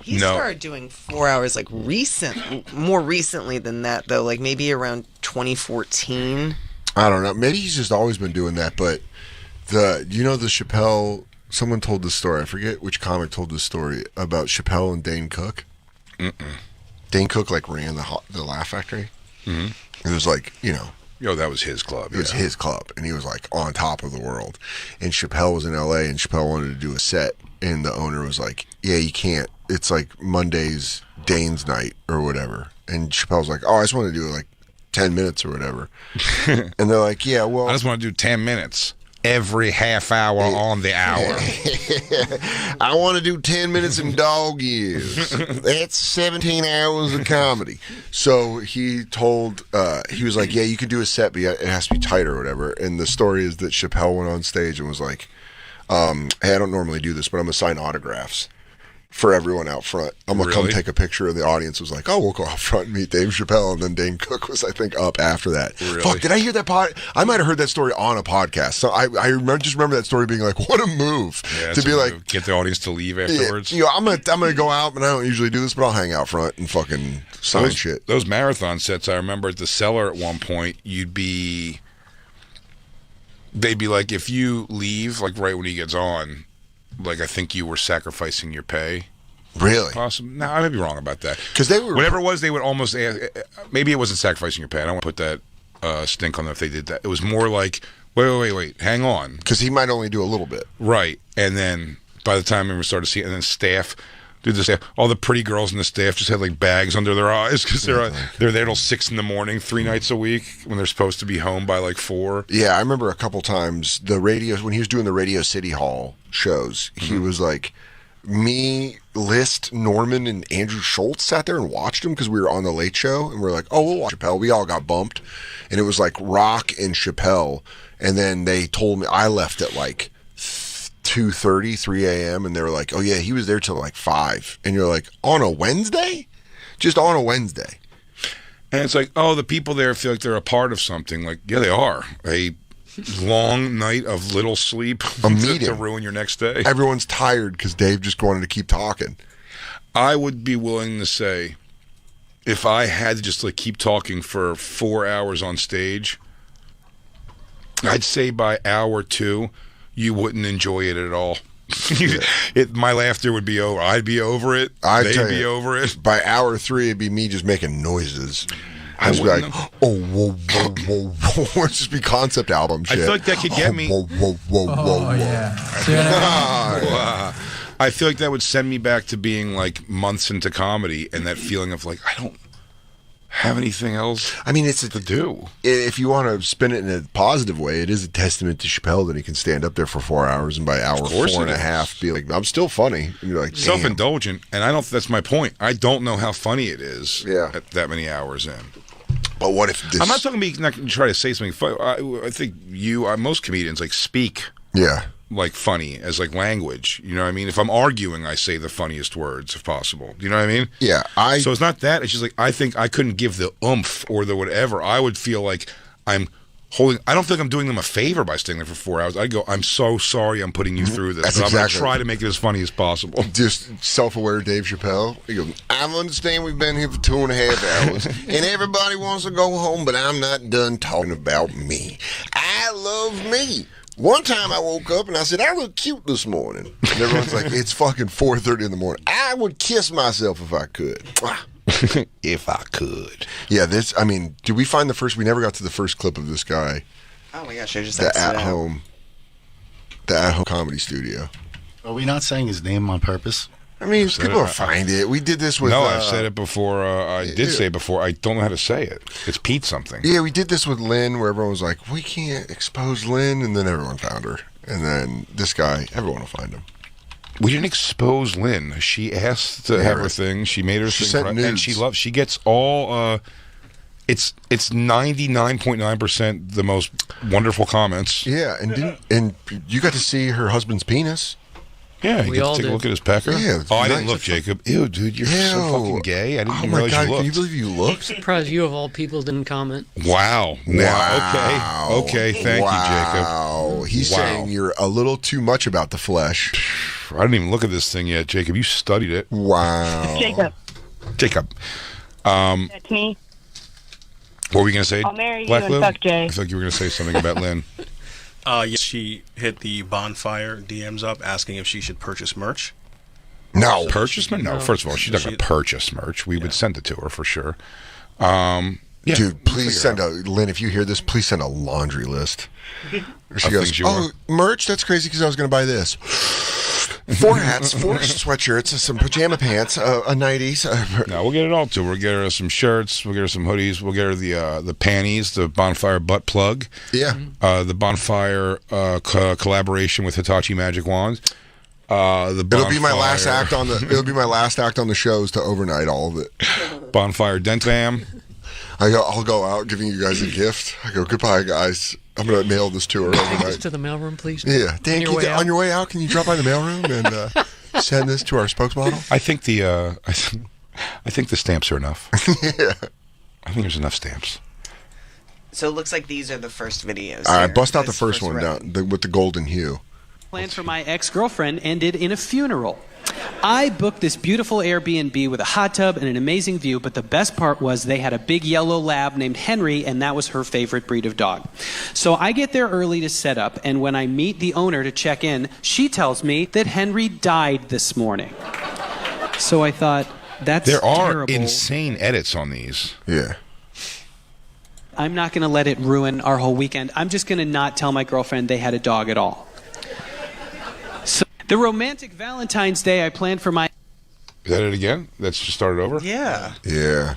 He started doing 4 hours like more recently than that though, like maybe around 2014. I don't know. Maybe he's just always been doing that. But the Chappelle. Someone told this story. I forget which comic told this story about Chappelle and Dane Cook. Dane Cook like ran the Laugh Factory. Mm-hmm. It was like that was his club. It was his club, and he was like on top of the world. And Chappelle was in L.A. and Chappelle wanted to do a set, and the owner was like, "Yeah, you can't. It's like Monday's Dane's night or whatever." And Chappelle's like, "Oh, I just want to do like 10 minutes or whatever." And they're like, "Yeah, well, I just want to do 10 minutes every half hour on the hour. I want to do 10 minutes in dog years. That's 17 hours of comedy." So he was like, "Yeah, you could do a set, but it has to be tight or whatever." And the story is that Chappelle went on stage and was like, "Hey, I don't normally do this, but I'm going to sign autographs for everyone out front. I'm going to come take a picture." And the audience was like, "Oh, we'll go out front and meet Dave Chappelle." And then Dane Cook was, I think, up after that. Really? Fuck, did I hear that I might have heard that story on a podcast. So I remember that story being like, what a move to be like, get the audience to leave afterwards. Yeah, I'm gonna go out, and I don't usually do this, but I'll hang out front and fucking sign shit. Those marathon sets, I remember at the Cellar at one point, they'd be like, if you leave like right when he gets on, like I think you were sacrificing your pay. Really? Possible. No, I may be wrong about that. Because they were whatever it was, they would almost ask, maybe it wasn't sacrificing your pay. I don't want to put that stink on them if they did that. It was more like, wait, hang on, because he might only do a little bit, right? And then by the time we started to see it, and then all the pretty girls in the staff just had like bags under their eyes because they're there till 6 a.m, 3 nights a week when they're supposed to be home by like 4. Yeah, I remember a couple times when he was doing the Radio City Hall shows, he was like, me, List, Norman, and Andrew Schultz sat there and watched him because we were on the Late Show, and we're like, "Oh, we'll watch Chappelle." We all got bumped, and it was like Rock and Chappelle, and then they told me I left at like 2:30, 3 a.m., and they were like, "Oh yeah, he was there till like 5," and you're like, "On a Wednesday? Just on a Wednesday?" And it's like, oh, the people there feel like they're a part of something. Like, yeah, they are. A long night of little sleep to ruin your next day. Everyone's tired because Dave just wanted to keep talking. I would be willing to say, if I had to just like keep talking for 4 hours on stage, I'd say by hour 2, you wouldn't enjoy it at all. My laughter would be over. I'd be over it. They'd be over it. By hour 3, it'd be me just making noises. I was like, "Oh, whoa, whoa, whoa, whoa!" It'd just be concept album shit. I feel like that could get me. Whoa, whoa, whoa, whoa, whoa! Yeah. I feel like that would send me back to being like months into comedy, and that feeling of like I don't have anything else. I mean, it's to do. If you want to spin it in a positive way, it is a testament to Chappelle that he can stand up there for 4 hours and by hour 4.5 be like, "I'm still funny." And you're like, self-indulgent, and I don't. That's my point. I don't know how funny it is. At that many hours in. But what if this... I'm not talking about not going to try to say something funny. I think most comedians like speak like funny as like language. You know what I mean? If I'm arguing, I say the funniest words if possible. Do you know what I mean? Yeah. So it's not that. It's just like I think I couldn't give the oomph or the whatever. I would feel like I'm holding. I don't think I'm doing them a favor by staying there for 4 hours. I go, I'm so sorry I'm putting you through this. That's But I'm going to exactly- try to make it as funny as possible. Just self-aware Dave Chappelle. He goes, I understand we've been here for 2.5 hours, and everybody wants to go home, but I'm not done talking about me. I love me. One time I woke up and I said, I look cute this morning. And everyone's like, it's fucking 4:30 in the morning. I would kiss myself if I could. If I could. Yeah, did we find we never got to the first clip of this guy. Oh my gosh, I just The asked it out. at-home comedy studio. Are we not saying his name on purpose? I mean, said people it. will find it. We did this with... No, I've said it before. I did say it before. I don't know how to say it. It's Pete something. Yeah, we did this with Lynn, where everyone was like, we can't expose Lynn, and then everyone found her. And then this guy, everyone will find him. We didn't expose Lynn. She asked to have her thing. She made her She thing, sent and nudes. she gets all. It's 99.9% the most wonderful comments. Yeah, and you got to see her husband's penis. Yeah, you We get all to take a did. look at his pecker. Yeah, it's oh, I didn't nice. look, Jacob. Ew, dude, you're so fucking gay. I didn't Oh even my realize God, you can you looked. believe you looked? Surprised you of all people didn't comment. Wow. Now, okay, thank you, Wow. He's Wow. saying you're a little too much about the flesh. Jacob. I didn't even look at this thing yet, Jacob. You studied it. Wow. Jacob. That's me. What were we going to say? I'll marry you Black and Lib? fuck Jay. I thought you were going to say something about Lynn. Yes, she hit the Bonfire DMs up asking if she should purchase merch. No. Purchase merch? No, first of all, she's not going to purchase merch. We would send it to her for sure. Yeah. Dude, please send Lynn, if you hear this, please send a laundry list. She Of goes, things you oh, merch? That's crazy because I was going to buy this. 4 hats, 4 sweatshirts, some pajama pants, a 90s. No, we'll get it all to her. We'll get her some shirts. We'll get her some hoodies. We'll get her the panties, the Bonfire butt plug. Yeah. The Bonfire collaboration with Hitachi Magic Wands. It'll be my last act on the. It'll be my last act on the shows to overnight all of it. Bonfire Dent Bam. I'll go out giving you guys a gift. I go, goodbye, guys. I'm gonna mail this to her Take this overnight. to the mailroom, please. Yeah, Dan, On your way out? on your way out, can you drop by the mailroom and send this to our spokesmodel? I think I think the stamps are enough. Yeah. I think there's enough stamps. So it looks like these are the first videos. All right, here. bust out the This first one round. down with the golden hue. Plan for my ex-girlfriend ended in a funeral. I booked this beautiful Airbnb with a hot tub and an amazing view, but the best part was they had a big yellow lab named Henry, and that was her favorite breed of dog. So I get there early to set up, and when I meet the owner to check in, she tells me that Henry died this morning. So I thought, that's There are terrible. insane edits on these. Yeah. I'm not going to let it ruin our whole weekend. I'm just going to not tell my girlfriend they had a dog at all. So the romantic Valentine's Day I planned for my... Is that it again? That's just started over? Yeah. Yeah.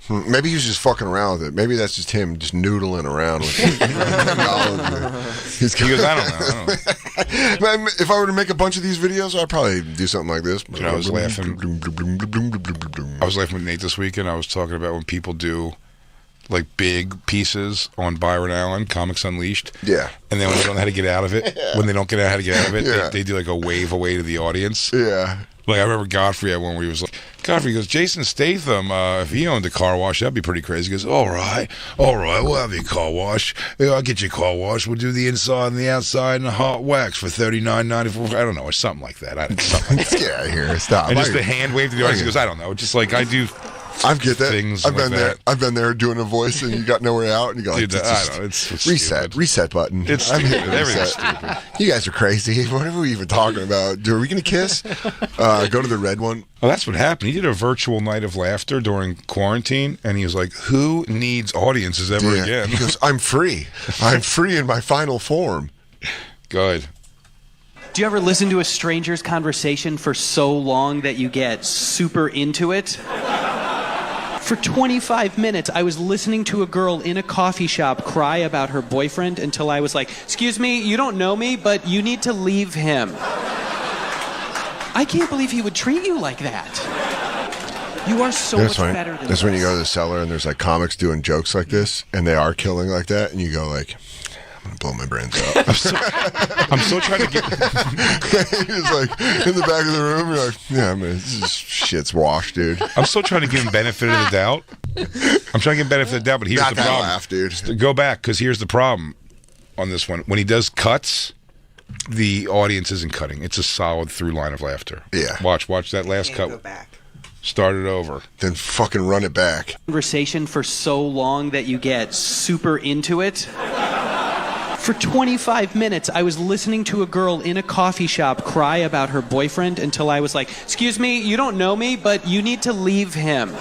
Maybe he was just fucking around with it. Maybe that's just him just noodling around with it. He goes, I don't know. Man, if I were to make a bunch of these videos, I'd probably do something like this. You know, I was laughing with Nate this weekend. I was talking about when people do like big pieces on Byron Allen, Comics Unleashed. Yeah. And then when they don't know how to get out of it, when they don't get out how to get out of it, Yeah. they do like a wave away to the audience. Yeah. Like I remember Godfrey had one where he was like, Godfrey goes, Jason Statham, if he owned a car wash, that'd be pretty crazy. He goes, all right, we'll have your car wash. Yeah, I'll get your car wash. We'll do the inside and the outside and a hot wax for $39.94. I don't know, or something like that. Something like that. Get out of here. Stop. And just the hand wave to the audience. He goes, I don't know. Just like I do. I get that. Things I've like been there. that. I've been there doing a voice, and you got nowhere out, and you go, like, Dude, I don't know. It's reset, reset button. It's I'm stupid. hitting Everything's reset. stupid. You guys are crazy. What are we even talking about? Are we gonna kiss? Go to the red one. Oh, that's what happened. He did a virtual night of laughter during quarantine, and he was like, who needs audiences ever Yeah. again? He goes, I'm free. I'm free in my final form. Good. Do you ever listen to a stranger's conversation for so long that you get super into it? For 25 minutes, I was listening to a girl in a coffee shop cry about her boyfriend until I was like, excuse me, you don't know me, but you need to leave him. I can't believe he would treat you like that. You are so much better than That's when you this. go to the cellar and there's like comics doing jokes like this, and they are killing like that, and you go like, I'm gonna blow my brains out. I'm still trying to get. You're just like in the back of the room. You're like, yeah, man, this is shit's washed, dude. I'm still trying to give him benefit of the doubt. I'm trying to get benefit of the doubt, but here's Not the that problem. laugh, dude. Go back, because here's the problem on this one. When he does cuts, the audience isn't cutting. It's a solid through line of laughter. Yeah. Watch that last cut. Go back. Start it over. Then fucking run it back. Conversation for so long that you get super into it. For 25 minutes, I was listening to a girl in a coffee shop cry about her boyfriend until I was like, "Excuse me, you don't know me, but you need to leave him."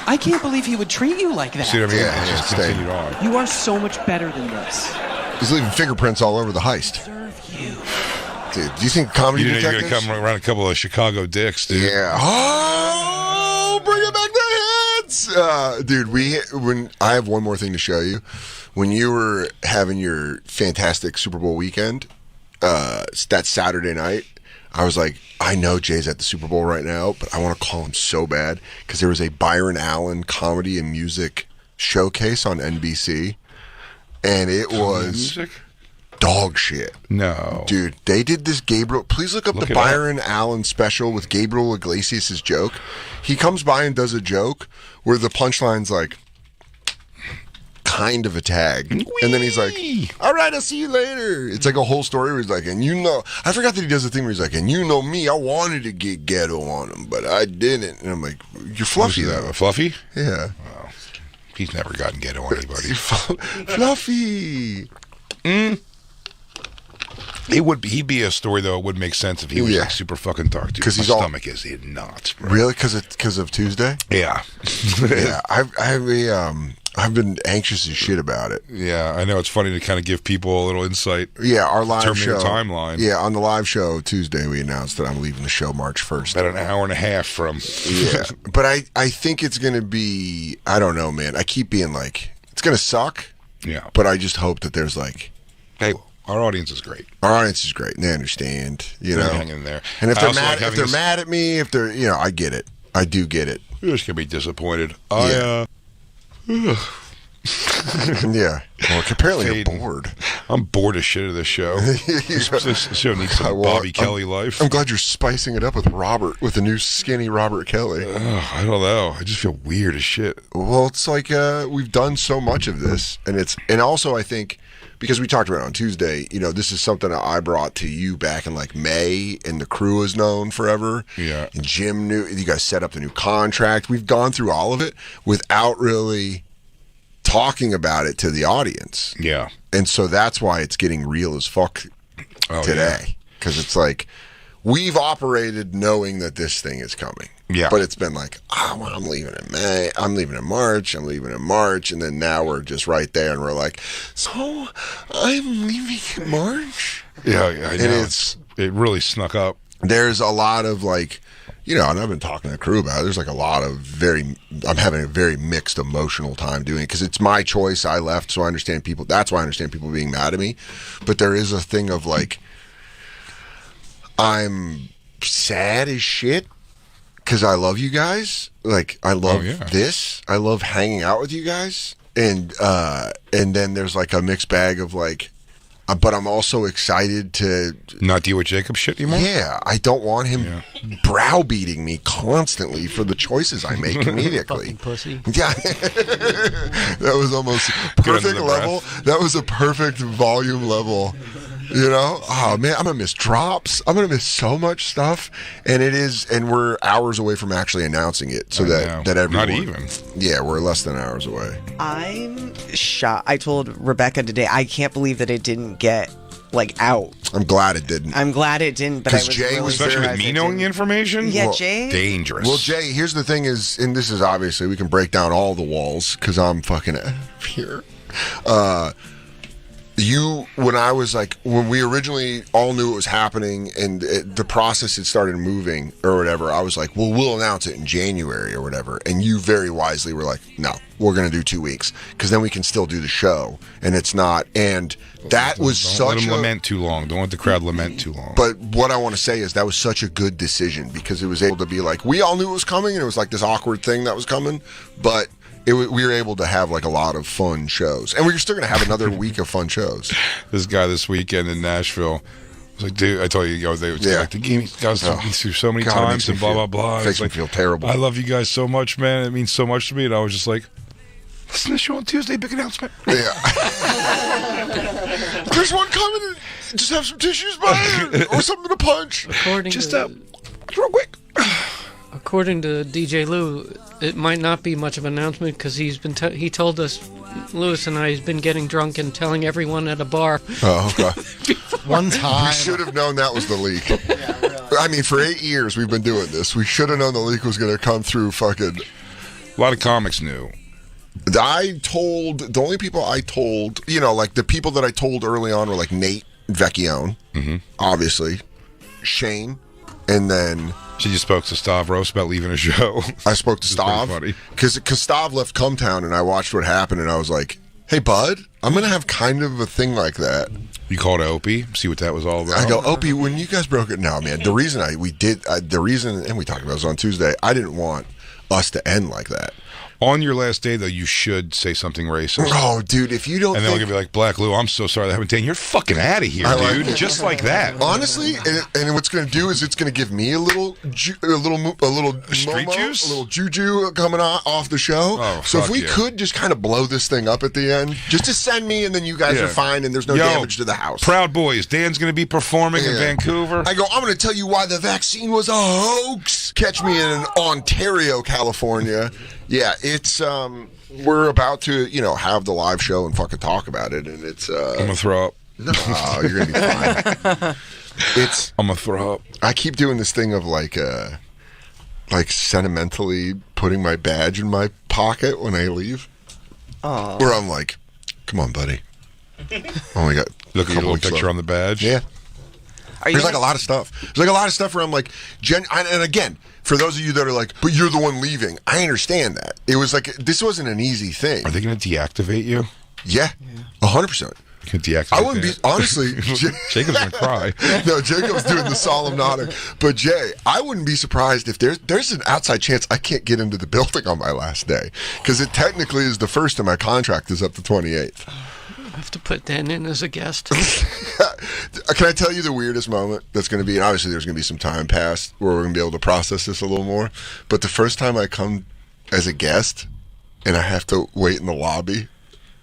I can't believe he would treat you like that. See what I mean? Yeah, It's just yeah, continued on. You are so much better than this. He's leaving fingerprints all over the heist. Dude, do you think comedy You know you're detectives? going to come around a couple of Chicago dicks, dude. Yeah. Oh, bring it back the hits, dude. When I have one more thing to show you. When you were having your fantastic Super Bowl weekend, that Saturday night, I was like, I know Jay's at the Super Bowl right now, but I want to call him so bad because there was a Byron Allen comedy and music showcase on NBC, and it was dog shit. No. Dude, they did this Gabriel. Please look up the Byron Allen special with Gabriel Iglesias' joke. He comes by and does a joke where the punchline's like, kind of a tag. Whee! And then he's like, all right, I'll see you later. It's like a whole story where he's like, and you know, I forgot that he does the thing where he's like, and you know me, I wanted to get ghetto on him, but I didn't. And I'm like, you're fluffy though. Fluffy? Yeah. Wow. He's never gotten ghetto on anybody. Fluffy. He'd be a story though. It would make sense if he was like super fucking dark, dude. Because my he's all stomach is nuts, bro. Really? Because of Tuesday? Yeah. Yeah. I've been anxious as shit about it. Yeah, I know it's funny to kind of give people a little insight. Yeah, our live show timeline. Yeah, on the live show Tuesday, we announced that I'm leaving the show March 1st. About an hour and a half from. Yeah, but I think it's gonna be. I don't know, man. I keep being like, it's gonna suck. Yeah, but I just hope that there's like, hey, our audience is great. Our audience is great, and they understand. You know, hang in there. And if they're mad, mad at me, if they're, I get it. I do get it. You're just gonna be disappointed. Yeah. Well, apparently you're bored. I'm bored as shit of this show. This show needs some Bobby Kelly life. I'm glad you're spicing it up with the new skinny Robert Kelly. I don't know. I just feel weird as shit. Well, it's like we've done so much of this, and also I think because we talked about it on Tuesday, this is something that I brought to you back in like May, and the crew is known forever. Yeah. And Jim knew you guys set up the new contract. We've gone through all of it without really talking about it to the audience. Yeah. And so that's why it's getting real as fuck today. Because it's like, we've operated knowing that this thing is coming. Yeah. But it's been like, well, I'm leaving in May, I'm leaving in March, I'm leaving in March. And then now we're just right there and we're like, so I'm leaving in March? Yeah, I know. And it really snuck up. There's a lot of like, and I've been talking to the crew about it. There's like a lot of I'm having a very mixed emotional time doing it because it's my choice. I left, so I understand people. That's why I understand people being mad at me. But there is a thing of like, I'm sad as shit because I love you guys. Like, I love this. I love hanging out with you guys. And then there's like a mixed bag of like, but I'm also excited to not deal with Jacob shit anymore. Yeah, I don't want him browbeating me constantly for the choices I make immediately. Fucking pussy. Yeah, that was almost perfect level. That was a perfect volume level. Oh man, I'm gonna miss drops. I'm gonna miss so much stuff, and we're hours away from actually announcing it, so that everyone. Not even. Yeah, we're less than hours away. I'm shocked. I told Rebecca today, I can't believe that it didn't get out. I'm glad it didn't. I'm glad it didn't, but I was Jay really especially with me knowing the information. Yeah, Jay. Dangerous. Well, Jay, here's the thing is, and this is obviously we can break down all the walls because I'm fucking here. When we originally all knew it was happening and the process had started moving or whatever, I was like, well, we'll announce it in January or whatever. And you very wisely were like, no, we're going to do 2 weeks because then we can still do the show. And it's not. And that was Don't let them lament too long. Don't let the crowd lament too long. But what I want to say is that was such a good decision because it was able to be like, we all knew it was coming and it was like this awkward thing that was coming. But we were able to have like a lot of fun shows, and we're still going to have another week of fun shows. This guy this weekend in Nashville was like, dude, I told you, they Yeah. like the game guys took me through so many God, it times makes me and blah, feel- blah, blah. makes It's me like, feel terrible. I love you guys so much, man. It means so much to me. And I was just like, listen to the show on Tuesday, big announcement. Yeah. There's one coming. Just have some tissues by it or something to punch. According Just to, real quick. according to DJ Lou, it might not be much of an announcement because he's been he told us, Lewis and I, he's been getting drunk and telling everyone at a bar. Oh, okay. One time. We should have known that was the leak. I mean, for 8 years we've been doing this. We should have known the leak was going to come through fucking... A lot of comics knew. The only people I told, like the people that I told early on were like Nate Vecchione, obviously, Shane, and then... So you spoke to Stavros about leaving a show. I spoke to Stav because Stav left Cumtown and I watched what happened and I was like, hey, bud, I'm going to have kind of a thing like that. You called Opie, see what that was all about. I go, Opie, when you guys broke it, no, man, the reason, and we talked about this on Tuesday, I didn't want us to end like that. On your last day, though, you should say something racist. Oh, dude, if you don't and then we're going to be like, Black Lou, I'm so sorry that happened. Dan, you're fucking out of here, dude. Just like that. Honestly, and what's going to do is it's going to give me a little street juice, a little juju coming off the show. Oh, so if we yeah. could just kind of blow this thing up at the end, just to send me, and then you guys are fine, and there's no damage to the house. Proud Boys, Dan's going to be performing in Vancouver. I go, I'm going to tell you why the vaccine was a hoax. Catch me in Ontario, California. Yeah, it's we're about to have the live show and fucking talk about it, and it's I'm gonna throw up. No, you're gonna be fine. I'm gonna throw up. I keep doing this thing of like sentimentally putting my badge in my pocket when I leave. Oh. Where I'm like, come on, buddy. Oh my god, Look at your little picture on the badge. Yeah. There's like a lot of stuff. There's like a lot of stuff where I'm like, and again, for those of you that are like, but you're the one leaving, I understand that. It was like, this wasn't an easy thing. Are they going to deactivate you? Yeah, 100%. Can deactivate I wouldn't be, honestly. Jacob's going to cry. No, Jacob's doing the solemn nodding. But Jay, I wouldn't be surprised if there's an outside chance I can't get into the building on my last day. Because it technically is the first and my contract is up the 28th. I have to put Dan in as a guest. Can I tell you the weirdest moment that's going to be, and obviously there's going to be some time passed where we're going to be able to process this a little more, but the first time I come as a guest and I have to wait in the lobby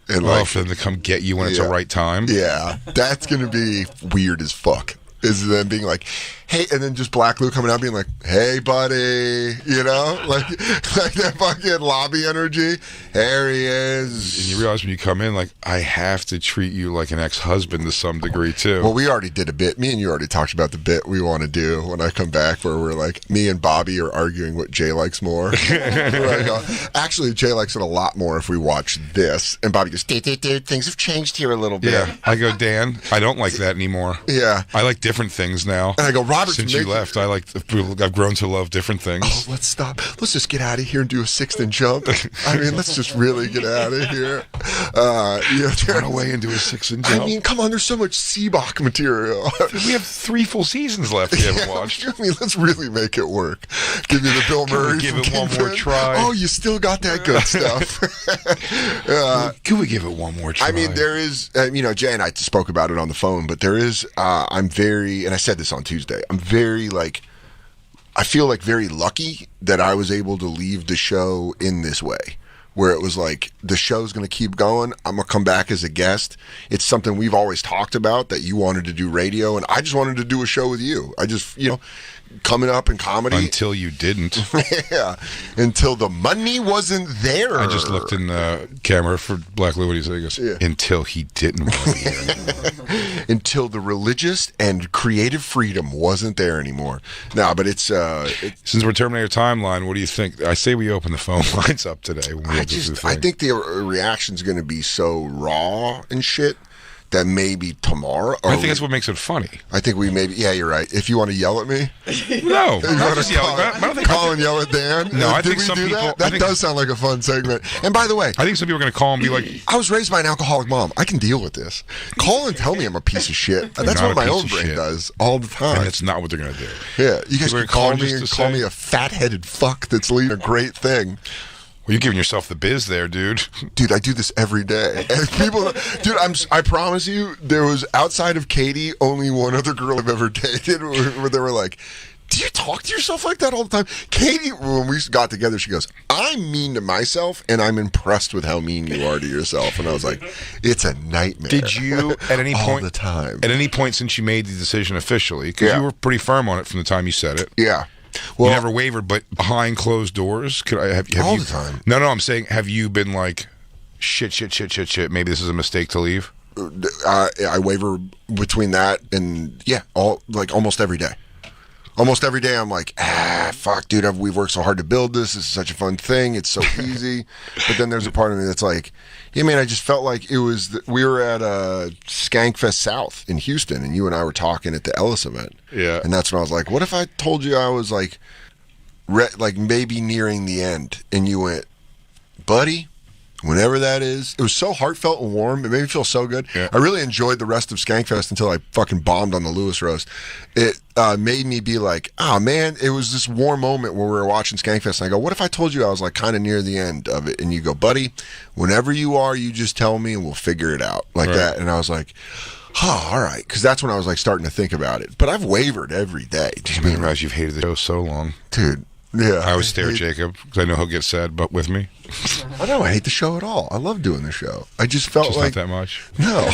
and for them to come get you when it's the right time? Yeah, that's going to be weird as fuck. Is them being like, hey, and then just Black Lou coming out being like, hey, buddy, like that fucking lobby energy. There he is. And you realize when you come in, like, I have to treat you like an ex-husband to some degree, too. Well, we already did a bit. Me and you already talked about the bit we want to do when I come back where we're like, me and Bobby are arguing what Jay likes more. Where I go, actually, Jay likes it a lot more if we watch this. And Bobby goes, dude, things have changed here a little bit. Yeah. I go, Dan, I don't like that anymore. Yeah. I like different things now. And I go, Robert, since you left, I've grown to love different things. Oh, let's stop. Let's just get out of here and do a sixth and jump. I mean, let's just really get out of here. Run away and do a sixth and jump. I mean, come on, there's so much Seabach material. We have 3 full seasons left we haven't watched. I mean, let's really make it work. Give you the Bill Murray. Give it one more try. Oh, you still got that good stuff. Could we give it one more try? I mean, there is, Jay and I spoke about it on the phone, but there is, I'm very, and I said this on Tuesday, I'm very, I feel like very lucky that I was able to leave the show in this way, where it was like, the show's going to keep going. I'm going to come back as a guest. It's something we've always talked about, that you wanted to do radio, and I just wanted to do a show with you. I just, coming up in comedy. Until you didn't. Yeah. Until the money wasn't there. I just looked in the camera for Black Lou. What he said? He goes, until he didn't want to be here anymore. Until the religious and creative freedom wasn't there anymore. No, but it's... Since we're terminating our timeline, what do you think? I say we open the phone lines up today. When we I think the reaction's going to be so raw and shit that maybe tomorrow... I think that's what makes it funny. I think we maybe... Yeah, you're right. If you want to yell at me... No. You want to call and yell at Dan? No, I think some people... That does sound like a fun segment. And by the way... I think some people are going to call and be like... I was raised by an alcoholic mom. I can deal with this. Call and tell me I'm a piece of shit. That's what my own brain does all the time. And it's not what they're going to do. Yeah. You guys can call me and call me a fat-headed fuck that's leading a great thing. Well, you're giving yourself the biz there, dude. Dude, I do this every day. And people, dude, I promise you, there was, outside of Katie, only one other girl I've ever dated where they were like, do you talk to yourself like that all the time? Katie, when we got together, she goes, I'm mean to myself, and I'm impressed with how mean you are to yourself. And I was like, it's a nightmare. Did you, at any all point, the time. At any point since you made the decision officially, because you were pretty firm on it from the time you said it. Yeah. Well, you never wavered, but behind closed doors, could I have all you, the time. No, I'm saying, have you been like, shit, maybe this is a mistake to leave? I waver between that and almost every day. Almost every day I'm like, fuck, dude, we've worked so hard to build this. This is such a fun thing. It's so easy. But then there's a part of me that's like, yeah, man, I just felt like it was, we were at Skankfest South in Houston, and you and I were talking at the Ellis event. Yeah. And that's when I was like, what if I told you I was like maybe nearing the end, and you went, buddy, whenever that is. It was so heartfelt and warm. It made me feel so good. Yeah. I really enjoyed the rest of Skankfest until I fucking bombed on the Lewis roast. It made me be like, oh man, it was this warm moment where we were watching Skankfest, and I go, what if I told you I was like kind of near the end of it? And you go, buddy, whenever you are, you just tell me and we'll figure it out like that. And I was like, oh, all right, because that's when I was like starting to think about it. But I've wavered every day. I didn't realize you've hated the show so long, dude. Yeah, I always stare at Jacob because I know he'll get sad, but with me. I don't hate the show at all. I love doing the show. I just felt just like not that much. No.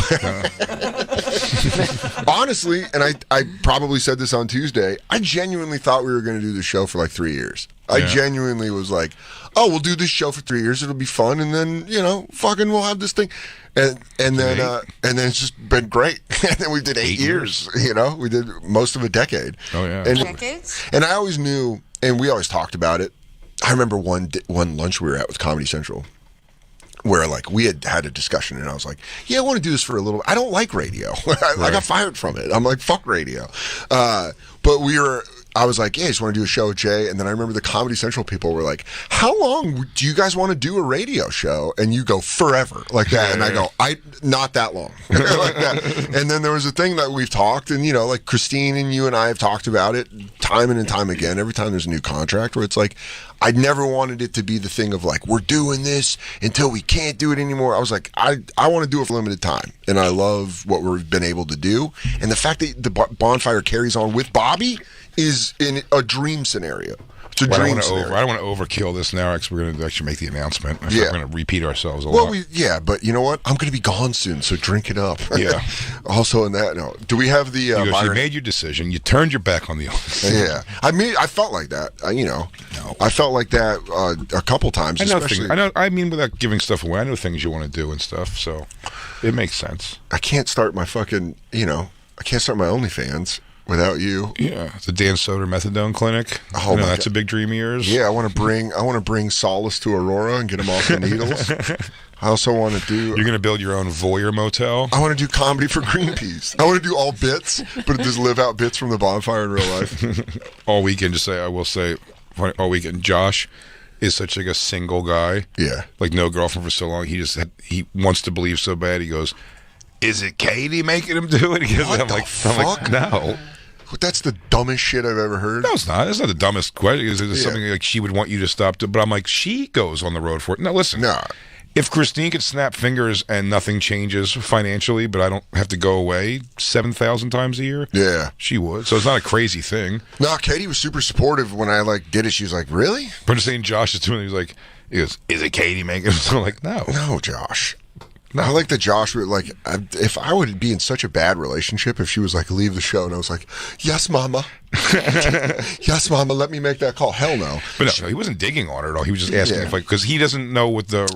Honestly, and I probably said this on Tuesday, I genuinely thought we were going to do the show for like 3 years. I genuinely was like, oh, we'll do this show for 3 years. It'll be fun, and then fucking we'll have this thing, and then it's just been great. And then we did 8 years. We did most of a decade. Oh yeah, and, decades. And I always knew. And we always talked about it. I remember one lunch we were at with Comedy Central where like we had a discussion, and I was like, yeah, I want to do this for a little. I don't like radio. I got fired from it. I'm like, fuck radio. But I was like, yeah, I just want to do a show with Jay. And then I remember the Comedy Central people were like, how long do you guys want to do a radio show? And you go, forever, like that. And I go, not that long. Like that. And then there was a thing that we've talked, and like Christine and you and I have talked about it time and time again, every time there's a new contract, where it's like, I never wanted it to be the thing of like, we're doing this until we can't do it anymore. I was like, I want to do it for a limited time. And I love what we've been able to do. And the fact that the Bonfire carries on with Bobby is in a dream scenario. It's a dream scenario. I don't want to overkill this now because we're going to actually make the announcement. We're going to repeat ourselves a lot. Well, but you know what? I'm going to be gone soon, so drink it up. Yeah. Also in that, no. Do we have the... you made your decision. You turned your back on the others. Yeah. I felt like that. No. I felt like that a couple times. I mean, without giving stuff away, I know things you want to do and stuff, so it makes sense. I can't start my fucking, I can't start my OnlyFans without you. Yeah, the Dan Soder methadone clinic. Oh, that's a big dream of yours. Yeah, I want to bring solace to Aurora and get him off the needles. I also want to do... You're going to build your own voyeur motel? I want to do comedy for Greenpeace. I want to do all bits, but just live out bits from the Bonfire in real life. All weekend, all weekend, Josh is such like a single guy. Yeah. Like no girlfriend for so long. He wants to believe so bad. He goes, is it Katie making him do it? I'm like, no. That's the dumbest shit I've ever heard. No, it's not. It's not the dumbest question. It's something like she would want you to stop to. But I'm like, she goes on the road for it. No, listen. No. If Christine could snap fingers and nothing changes financially, but I don't have to go away 7,000 times a year, she would. So it's not a crazy thing. No, Katie was super supportive when I did it. She was like, really? But I'm just saying Josh is doing it. He goes, is it Katie making it? So I'm like, no. No, Josh. No. I like that Josh would if I would be in such a bad relationship, if she was like, leave the show, and I was like, yes, mama. Yes, mama, let me make that call. Hell no. But no, he wasn't digging on her at all. He was just asking if because he doesn't know what the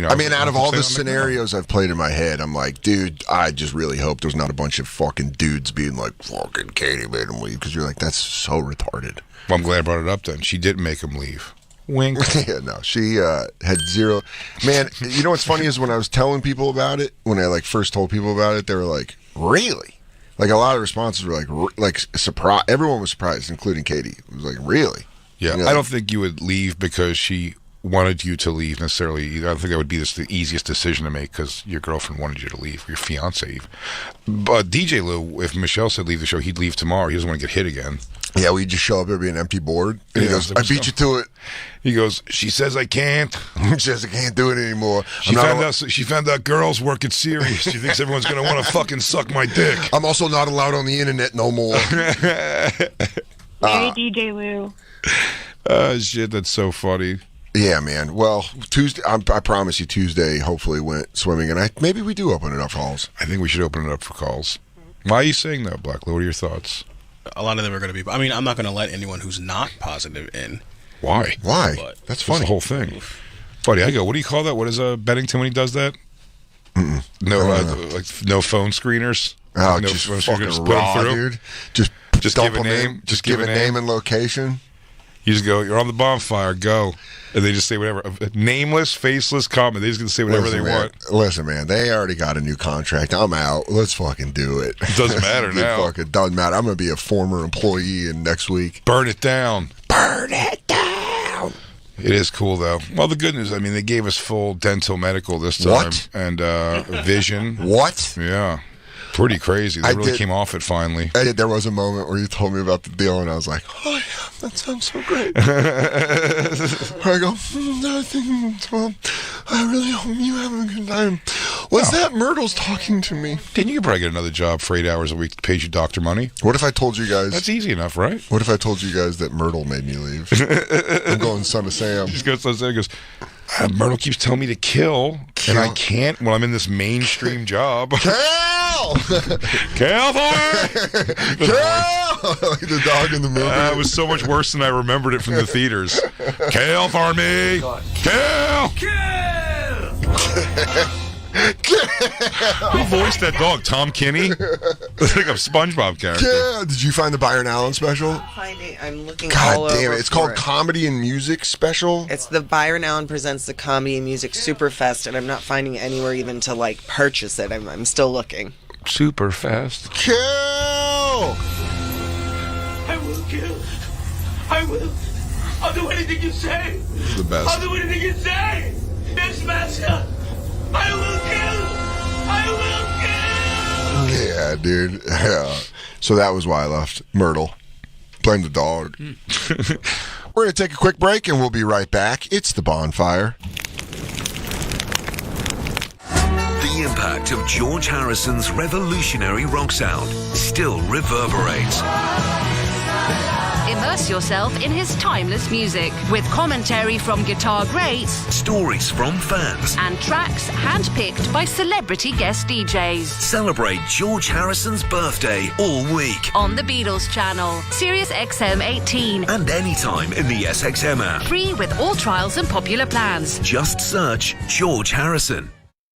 I mean, out of all the scenarios I've played in my head, I'm like, dude, I just really hope there's not a bunch of fucking dudes being like, fucking Katie made him leave, because you're like, that's so retarded. Well, I'm glad I brought it up then. She didn't make him leave. Wink. Yeah, no, she had zero. Man, you know what's funny is when I was telling people about it, when I first told people about it, they were like, really? Like a lot of responses were like surprised. Everyone was surprised, including Katie. It was like, really? Yeah, I don't think you would leave because she wanted you to leave necessarily. I don't think that would be the easiest decision to make because your girlfriend wanted you to leave, your fiance. But DJ Lou, if Michelle said leave the show, he'd leave tomorrow. He doesn't want to get hit again. Yeah, we just show up, there'll be an empty board. And he goes, I beat you to it. He goes, she says I can't. She says I can't do it anymore. She found out girls work at Sirius. She thinks everyone's going to want to fucking suck my dick. I'm also not allowed on the internet no more. Mary DJ Lou. Shit, that's so funny. Yeah, man. Well, Tuesday, I promise you Tuesday hopefully went swimming, and maybe we do open it up for calls. I think we should open it up for calls. Why are you saying that, Black? What are your thoughts? A lot of them are going to be... I mean, I'm not going to let anyone who's not positive in. Why? Why? That's funny. The whole thing. Buddy, I go, what do you call that? What is Bennington when he does that? No, like no phone screeners? Oh, no just phone fucking screeners raw, dude. Just give a name. Just give a name and location. You just go, you're on the bonfire, go. And they just say whatever. A nameless, faceless comment. They're just going to say whatever they want. Listen, man, they already got a new contract. I'm out. Let's fucking do it. It doesn't matter now. It doesn't matter. I'm going to be a former employee in next week. Burn it down. Burn it down. It is cool, though. Well, the good news, I mean, they gave us full dental medical this time. What? And vision. What? Yeah. Pretty crazy. They really came off it finally. There was a moment where you told me about the deal, and I was like, oh, yeah, that sounds so great. I go, I think, well, I really hope you have a good time. Was that Myrtle's talking to me? Then you could probably get another job for 8 hours a week that pays you doctor money. What if I told you guys... That's easy enough, right? What if I told you guys that Myrtle made me leave? I'm going Son of Sam. He goes, Son of Sam, he goes, Myrtle keeps telling me to kill, and I can't when I'm in this mainstream job. Cal! Cal for Cal! Like the dog in the movie. It was so much worse than I remembered it from the theaters. Cal for me! Cal! Who voiced that dog? Tom Kinney? It's like a SpongeBob character. Yeah. Did you find the Byron Allen special? I'm looking God all damn over it. It's called Comedy and Music Special. It's the Byron Allen Presents the Comedy and Music Superfest, and I'm not finding anywhere even to, like, purchase it. I'm still looking. Super fast. Kill! I will kill. I will. I'll do anything you say. This is the best. I'll do anything you say. Yes, Master. I will kill. I will kill. Yeah, dude. Yeah. So that was why I left Myrtle. Blame the dog. We're going to take a quick break, and we'll be right back. It's the Bonfire. The impact of George Harrison's revolutionary rock sound still reverberates. Immerse yourself in his timeless music with commentary from guitar greats, stories from fans, and tracks handpicked by celebrity guest DJs. Celebrate George Harrison's birthday all week on the Beatles channel, Sirius XM 18, and anytime in the SXM app. Free with all trials and popular plans. Just search George Harrison.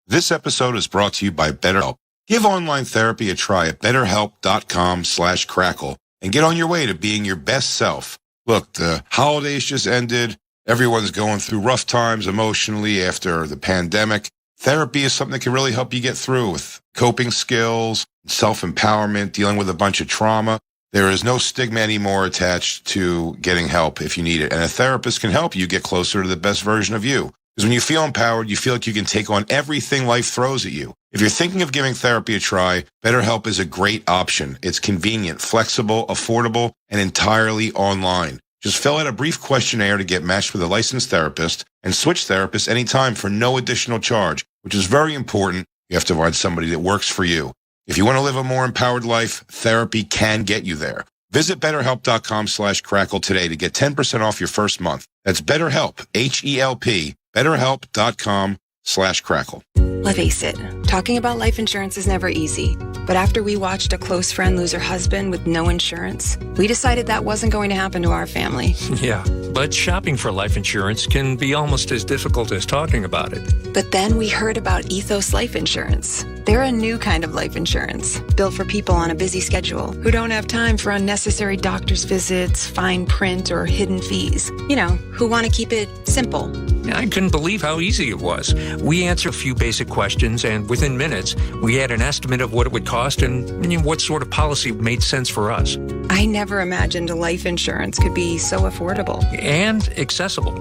This episode is brought to you by BetterHelp. Give online therapy a try at BetterHelp.com/crackle. And get on your way to being your best self. Look, the holidays just ended. Everyone's going through rough times emotionally after the pandemic. Therapy is something that can really help you get through with coping skills, self-empowerment, dealing with a bunch of trauma. There is no stigma anymore attached to getting help if you need it. And a therapist can help you get closer to the best version of you. Because when you feel empowered, you feel like you can take on everything life throws at you. If you're thinking of giving therapy a try, BetterHelp is a great option. It's convenient, flexible, affordable, and entirely online. Just fill out a brief questionnaire to get matched with a licensed therapist and switch therapists anytime for no additional charge, which is very important. You have to find somebody that works for you. If you want to live a more empowered life, therapy can get you there. Visit BetterHelp.com/crackle today to get 10% off your first month. That's BetterHelp, H-E-L-P, BetterHelp.com/crackle. Let's face it, talking about life insurance is never easy. But after we watched a close friend lose her husband with no insurance, we decided that wasn't going to happen to our family. Yeah, but shopping for life insurance can be almost as difficult as talking about it. But then we heard about Ethos Life Insurance. They're a new kind of life insurance, built for people on a busy schedule who don't have time for unnecessary doctor's visits, fine print, or hidden fees. You know, who want to keep it simple. I couldn't believe how easy it was. We answered a few basic questions, and within minutes, we had an estimate of what it would cost and what sort of policy made sense for us. I never imagined life insurance could be so affordable. And accessible.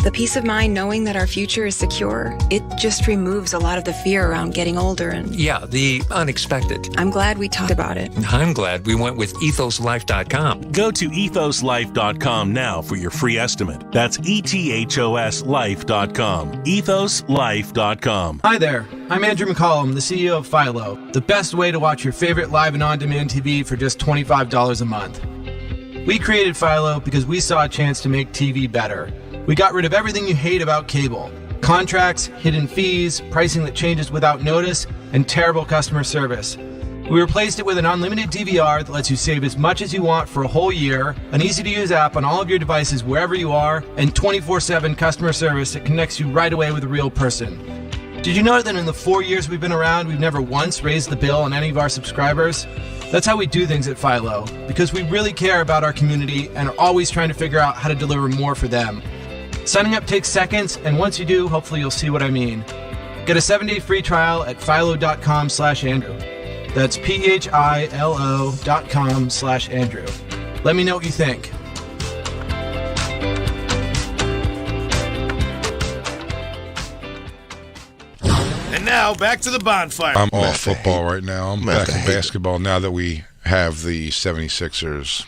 The peace of mind knowing that our future is secure, it just removes a lot of the fear around getting older. And Yeah, the unexpected. I'm glad we talked about it. I'm glad we went with ethoslife.com. Go to ethoslife.com now for your free estimate. That's ethoslife.com. ethoslife.com. Hi there. I'm Andrew McCollum, the CEO of Philo, the best way to watch your favorite live and on-demand TV for just $25 a month. We created Philo because we saw a chance to make TV better. We got rid of everything you hate about cable. Contracts, hidden fees, pricing that changes without notice, and terrible customer service. We replaced it with an unlimited DVR that lets you save as much as you want for a whole year, an easy-to-use app on all of your devices wherever you are, and 24/7 customer service that connects you right away with a real person. Did you know that in the 4 years we've been around, we've never once raised the bill on any of our subscribers? That's how we do things at Philo, because we really care about our community and are always trying to figure out how to deliver more for them. Signing up takes seconds, and once you do, hopefully you'll see what I mean. Get a 7-day free trial at philo.com/Andrew. That's philo.com/Andrew. Let me know what you think. And now, back to the bonfire. I'm off football right now. I'm back in basketball now that we have the 76ers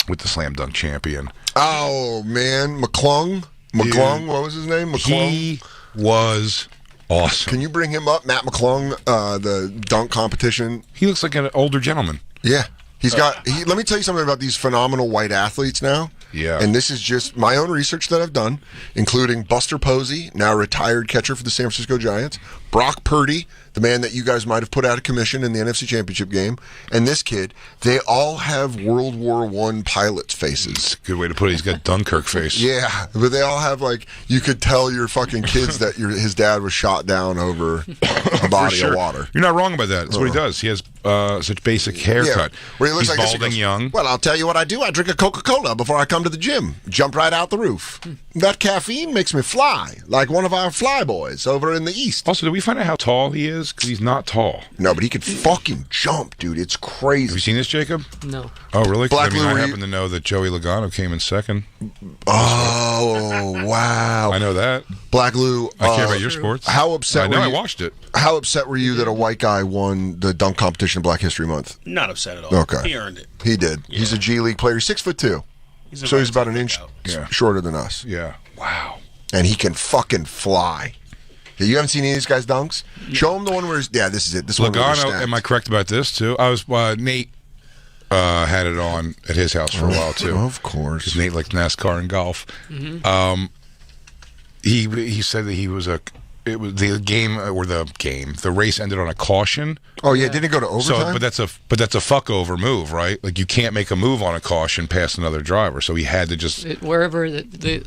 with the slam dunk champion. Oh, man. McClung, what was his name? McClung? He was awesome. Can you bring him up? Matt McClung, the dunk competition. He looks like an older gentleman. Yeah. He's got. Let me tell you something about these phenomenal white athletes now. Yeah. And this is just my own research that I've done, including Buster Posey, now retired catcher for the San Francisco Giants, Brock Purdy, the man that you guys might have put out of commission in the NFC Championship game, and this kid. They all have World War I pilots' faces. Good way to put it. He's got Dunkirk face. Yeah, but they all have, like, you could tell your fucking kids that his dad was shot down over a body of water. You're not wrong about that. That's what he does. He has such basic haircut. Yeah, where he looks He's like this, balding he goes, young. Well, I'll tell you what I do. I drink a Coca-Cola before I come to the gym. Jump right out the roof. That caffeine makes me fly, like one of our fly boys over in the East. Also, did we find out how tall he is? Because he's not tall. No, but he could fucking jump, dude. It's crazy. Have you seen this, Jacob? No. Oh, really? Black I mean, Lou, I happen to know that Joey Logano came in second. Oh, wow. I know that. Black Lou. I care about your sports. How upset I know, were you? I watched it. How upset were you that a white guy won the dunk competition in Black History Month? Not upset at all. Okay. He earned it. He did. Yeah. He's a G League player. He's 6'2". So he's about an inch shorter than us. Yeah. Wow. And he can fucking fly. Yeah, you haven't seen any of these guys' dunks? Show him the one where he's... Yeah, this is it. This one where he's Logano, stacked. am I correct about this, too? I was... Nate had it on at his house for a while, too. Of course. 'Cause Nate likes NASCAR and golf. Mm-hmm. He said that he was it was the game or the race ended on a caution. Oh yeah, didn't it go to overtime? So, but that's a fuck over move, right? Like you can't make a move on a caution past another driver, so he had to just wherever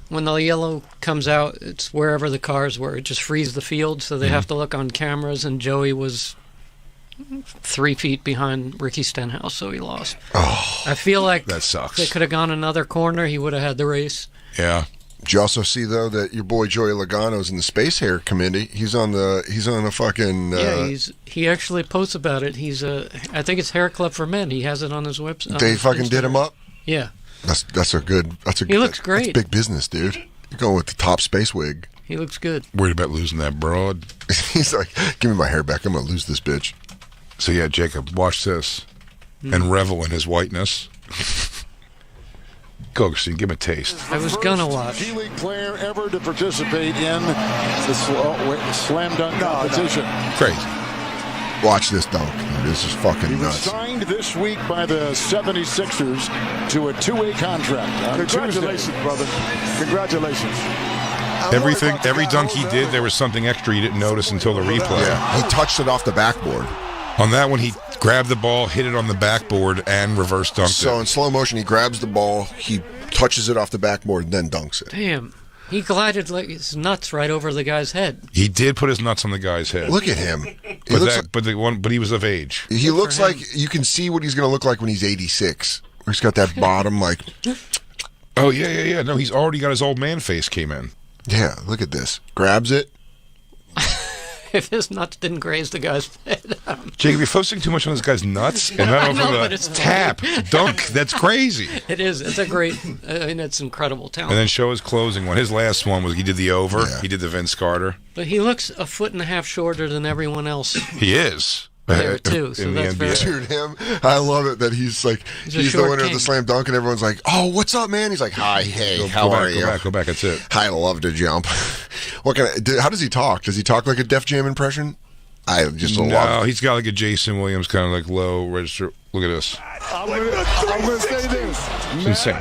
when the yellow comes out, it's wherever the cars were. It just frees the field, so they have to look on cameras. And Joey was 3 feet behind Ricky Stenhouse, so he lost. Oh, I feel like that sucks. If they could have gone another corner, he would have had the race. Yeah. Did you also see though that your boy Joey Logano's in the Space Hair Committee? He's on a fucking. He actually posts about it. I think it's Hair Club for Men. He has it on his website. They fucking did him up. Yeah. He looks great. That's big business, dude. You're going with the top space wig. He looks good. Worried about losing that broad. He's like, give me my hair back. I'm gonna lose this bitch. So yeah, Jacob, watch this and revel in his whiteness. Go, Christine, give him a taste. I was gonna watch. G League player ever to participate in the slam dunk competition. Crazy. Watch this dunk. This is fucking He was nuts. signed this week by the 76ers to a two-way contract on Congratulations, Tuesday. brother. Congratulations. Every dunk he did, there was something extra you didn't notice until the replay. Yeah, he touched it off the backboard. On that one, he grabbed the ball, hit it on the backboard, and reverse dunked it. So in slow motion, he grabs the ball, he touches it off the backboard, and then dunks it. Damn. He glided like his nuts right over the guy's head. He did put his nuts on the guy's head. Look at him. But he was of age. He looks like you can see what he's going to look like when he's 86. He's got that bottom like. Oh yeah. No, he's already got his old man face came in. Yeah, look at this. Grabs it. if his nuts didn't graze the guy's head. Jacob, you're focusing too much on this guy's nuts and not I over know, the but it's tap, dunk. That's crazy. It is. It's a great. I mean, it's incredible talent. And then show his closing one. His last one was he did the over. Yeah. He did the Vince Carter. But he looks a foot and a half shorter than everyone else. He is. There too, so that's very... Dude, him, I love it that he's like, he's the winner of the slam dunk, and everyone's like, oh, what's up, man? He's like, hi, hey, how are you? Go back, that's it. I love to jump. How does he talk? Does he talk like a Def Jam impression? I just love No, he's got like a Jason Williams kind of like low register. Look at this. I'm gonna say this. It's insane.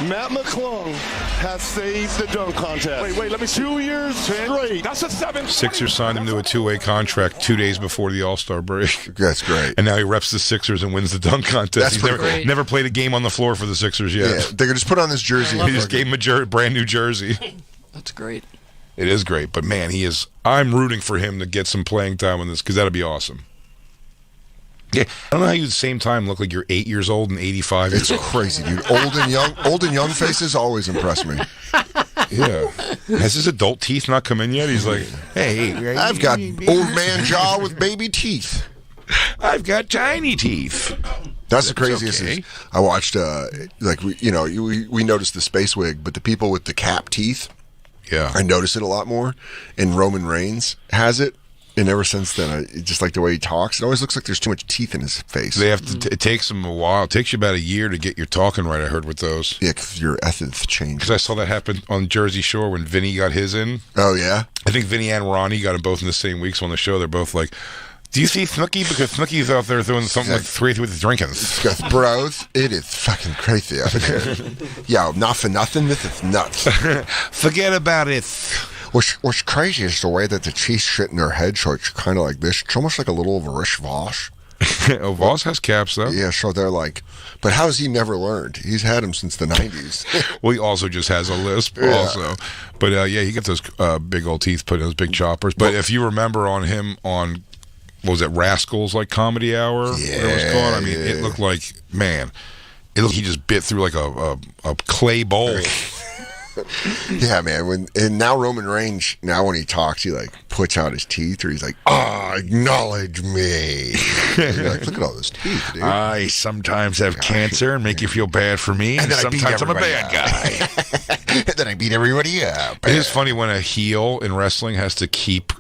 Matt McClung has saved the dunk contest. Wait, let me see. 2 years straight. That's a 7. Sixers signed him to a 2-way contract 2 days before the All-Star break. That's great. And now he reps the Sixers and wins the dunk contest. That's He's never played a game on the floor for the Sixers yet. Yeah, they could just put on this jersey. He just gave him a brand new jersey. That's great. It is great, but man, he is. I'm rooting for him to get some playing time on this because that'd be awesome. Yeah, I don't know how you at the same time look like you're 8 years old and 85 years old. It's crazy, dude. Old and young faces always impress me. Yeah. Has his adult teeth not come in yet? He's like, hey, I've got old man jaw with baby teeth. I've got tiny teeth. That's the craziest. Okay. Is I watched, we noticed the space wig, but the people with the cap teeth, yeah, I notice it a lot more. And Roman Reigns has it. And ever since then, I just like the way he talks. It always looks like there's too much teeth in his face. They have to. It takes them a while. It takes you about a year to get your talking right. I heard with those. Yeah, because your ethics change. Because I saw that happen on Jersey Shore when Vinny got his in. Oh yeah, I think Vinny and Ronnie got them both in the same week. So on the show, they're both like, "Do you see Snooki? Because Snooki's out there doing something with 3 with his drinking." Bros, it is fucking crazy out there. Yo, not for nothing. This is nuts. Forget about it. What's crazy is the way that the Chiefs shit in their head, so it's kind of like this. It's almost like a little of a Rish Voss. Oh, Voss has caps, though. Yeah, so they're like, but how has he never learned? He's had them since the 90s. Well, he also just has a lisp, also. But, yeah, he got those big old teeth put in those big choppers. But if you remember on him on, what was it, Rascals, like Comedy Hour? Yeah. Whatever it was called? I mean, it looked like, man, he just bit through like a clay bowl. Yeah, man. And now Roman Reigns, when he talks, he like puts out his teeth, or he's like, acknowledge me. And you're like, look at all those teeth, dude. I sometimes have cancer and make you feel bad for me, and sometimes I'm a bad guy. And then I beat everybody up. It is funny when a heel in wrestling has to keep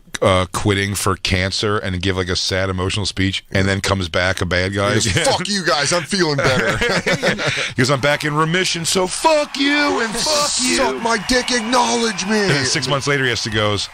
quitting for cancer and give like a sad emotional speech and then comes back a bad guy. He goes, fuck you guys, I'm feeling better. Because I'm back in remission, so fuck you and fuck you. Suck my dick, acknowledge me. And then 6 months later he has to goes,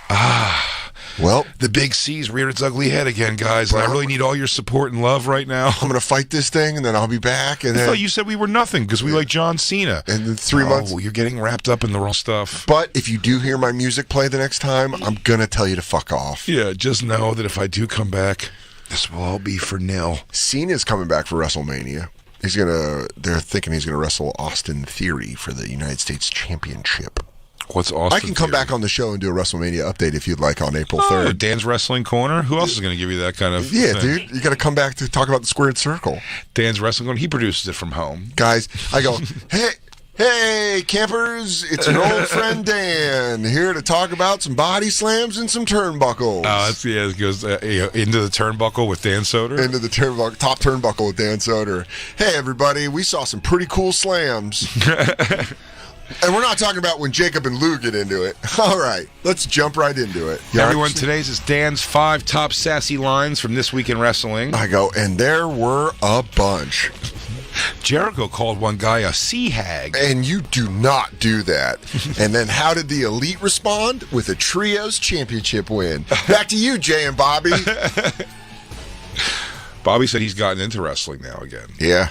well, the big C's reared its ugly head again, guys, and I really need all your support and love right now. I'm going to fight this thing, and then I'll be back. And I then thought you said we were nothing because we like John Cena. And in 3 months. Oh, you're getting wrapped up in the wrong stuff. But if you do hear my music play the next time, I'm going to tell you to fuck off. Yeah, just know that if I do come back, this will all be for nil. Cena's coming back for WrestleMania. They're thinking he's going to wrestle Austin Theory for the United States Championship. What's Austin I can come back on the show and do a WrestleMania update if you'd like on April 3rd. Dan's Wrestling Corner? Who else is going to give you that kind of Yeah, thing? dude. You got to come back to talk about the Squared Circle. Dan's Wrestling Corner? He produces it from home. Guys, I go, hey, campers. It's an old friend Dan here to talk about some body slams and some turnbuckles. It goes into the turnbuckle with Dan Soder? Into the top turnbuckle with Dan Soder. Hey, everybody. We saw some pretty cool slams. And we're not talking about when Jacob and Lou get into it. All right, let's jump right into it. Everyone, today's is Dan's 5 top sassy lines from This Week in Wrestling. I go, and there were a bunch. Jericho called one guy a sea hag. And you do not do that. And then how did the Elite respond? With a Trios Championship win. Back to you, Jay and Bobby. Bobby said he's gotten into wrestling now again. Yeah,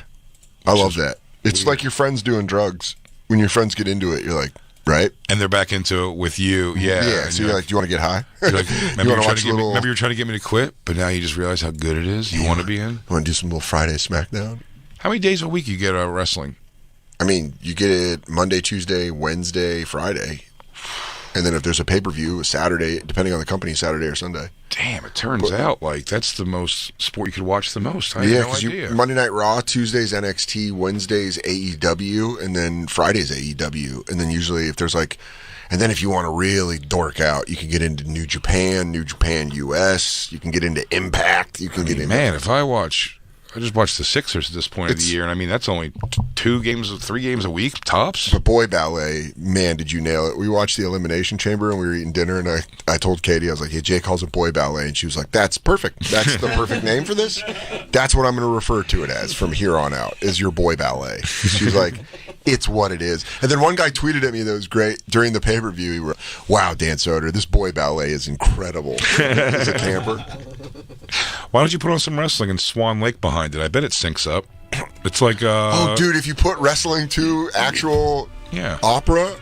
I love that. It's like your friends doing drugs. When your friends get into it, you're like, right? And they're back into it with you. Yeah. Yeah, so you're like, do you want to get high? You're like, remember you were trying to get me to quit, but now you just realize how good it is? You want to be in? You want to do some little Friday SmackDown? How many days a week you get wrestling? I mean, you get it Monday, Tuesday, Wednesday, Friday. And then if there's a pay-per-view, a Saturday, depending on the company, Saturday or Sunday. Damn, it turns out like that's the most sport you could watch the most. I yeah, had no idea. Monday Night Raw, Tuesdays NXT, Wednesdays AEW, and then Fridays AEW. And then usually if there's like And then if you want to really dork out, you can get into New Japan US. You can get into Impact. You can get into... Man, if I just watched the Sixers at this point of the year, and I mean, that's only 3 games a week, tops. But Boy Ballet, man, did you nail it. We watched the Elimination Chamber, and we were eating dinner, and I told Katie, I was like, hey, Jay calls it Boy Ballet, and she was like, that's perfect. That's the perfect name for this. That's what I'm going to refer to it as from here on out, is your Boy Ballet. She's like, it's what it is. And then one guy tweeted at me that was great. During the pay-per-view, he wrote, wow, Dan Soder, this Boy Ballet is incredible. As a camper. Why don't you put on some wrestling and Swan Lake behind it? I bet it syncs up. It's like oh, dude, if you put wrestling to actual opera.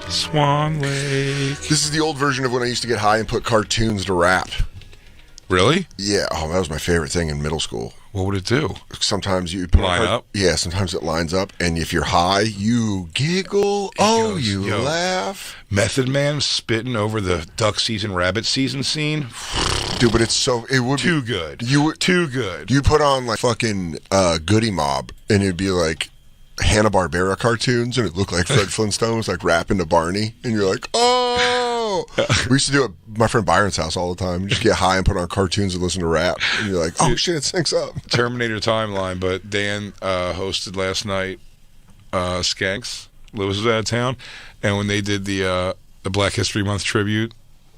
Swan Lake. This is the old version of when I used to get high and put cartoons to rap. Really? Yeah. Oh, that was my favorite thing in middle school. What would it do? Sometimes you put line up. Yeah, sometimes it lines up, and if you're high, you giggle. You laugh. Method Man spitting over the duck season, rabbit season scene. Dude, but it would too be good. Too good. You put on like fucking Goody Mob, and it'd be like Hanna-Barbera cartoons, and it looked like Fred Flintstone was like rapping to Barney, and you're like, oh. We used to do it at my friend Byron's house all the time. You just get high and put on cartoons and listen to rap, and you're like, oh shit, it syncs up. Terminator timeline, but Dan hosted last night Skanks. Lewis was out of town, and when they did the Black History Month tribute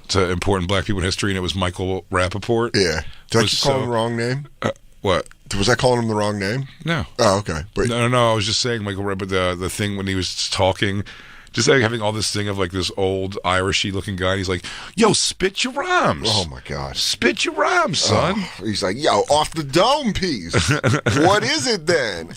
to important black people in history, and it was Michael Rappaport. Yeah. Did I keep calling him the wrong name? What? Was I calling him the wrong name? No. Oh, okay. But No. I was just saying Michael Rappaport, the thing when he was talking, just like having all this thing of like this old Irishy looking guy. And he's like, yo, spit your rhymes. Oh my God. Spit your rhymes, son. He's like, yo, off the dome piece. What is it then?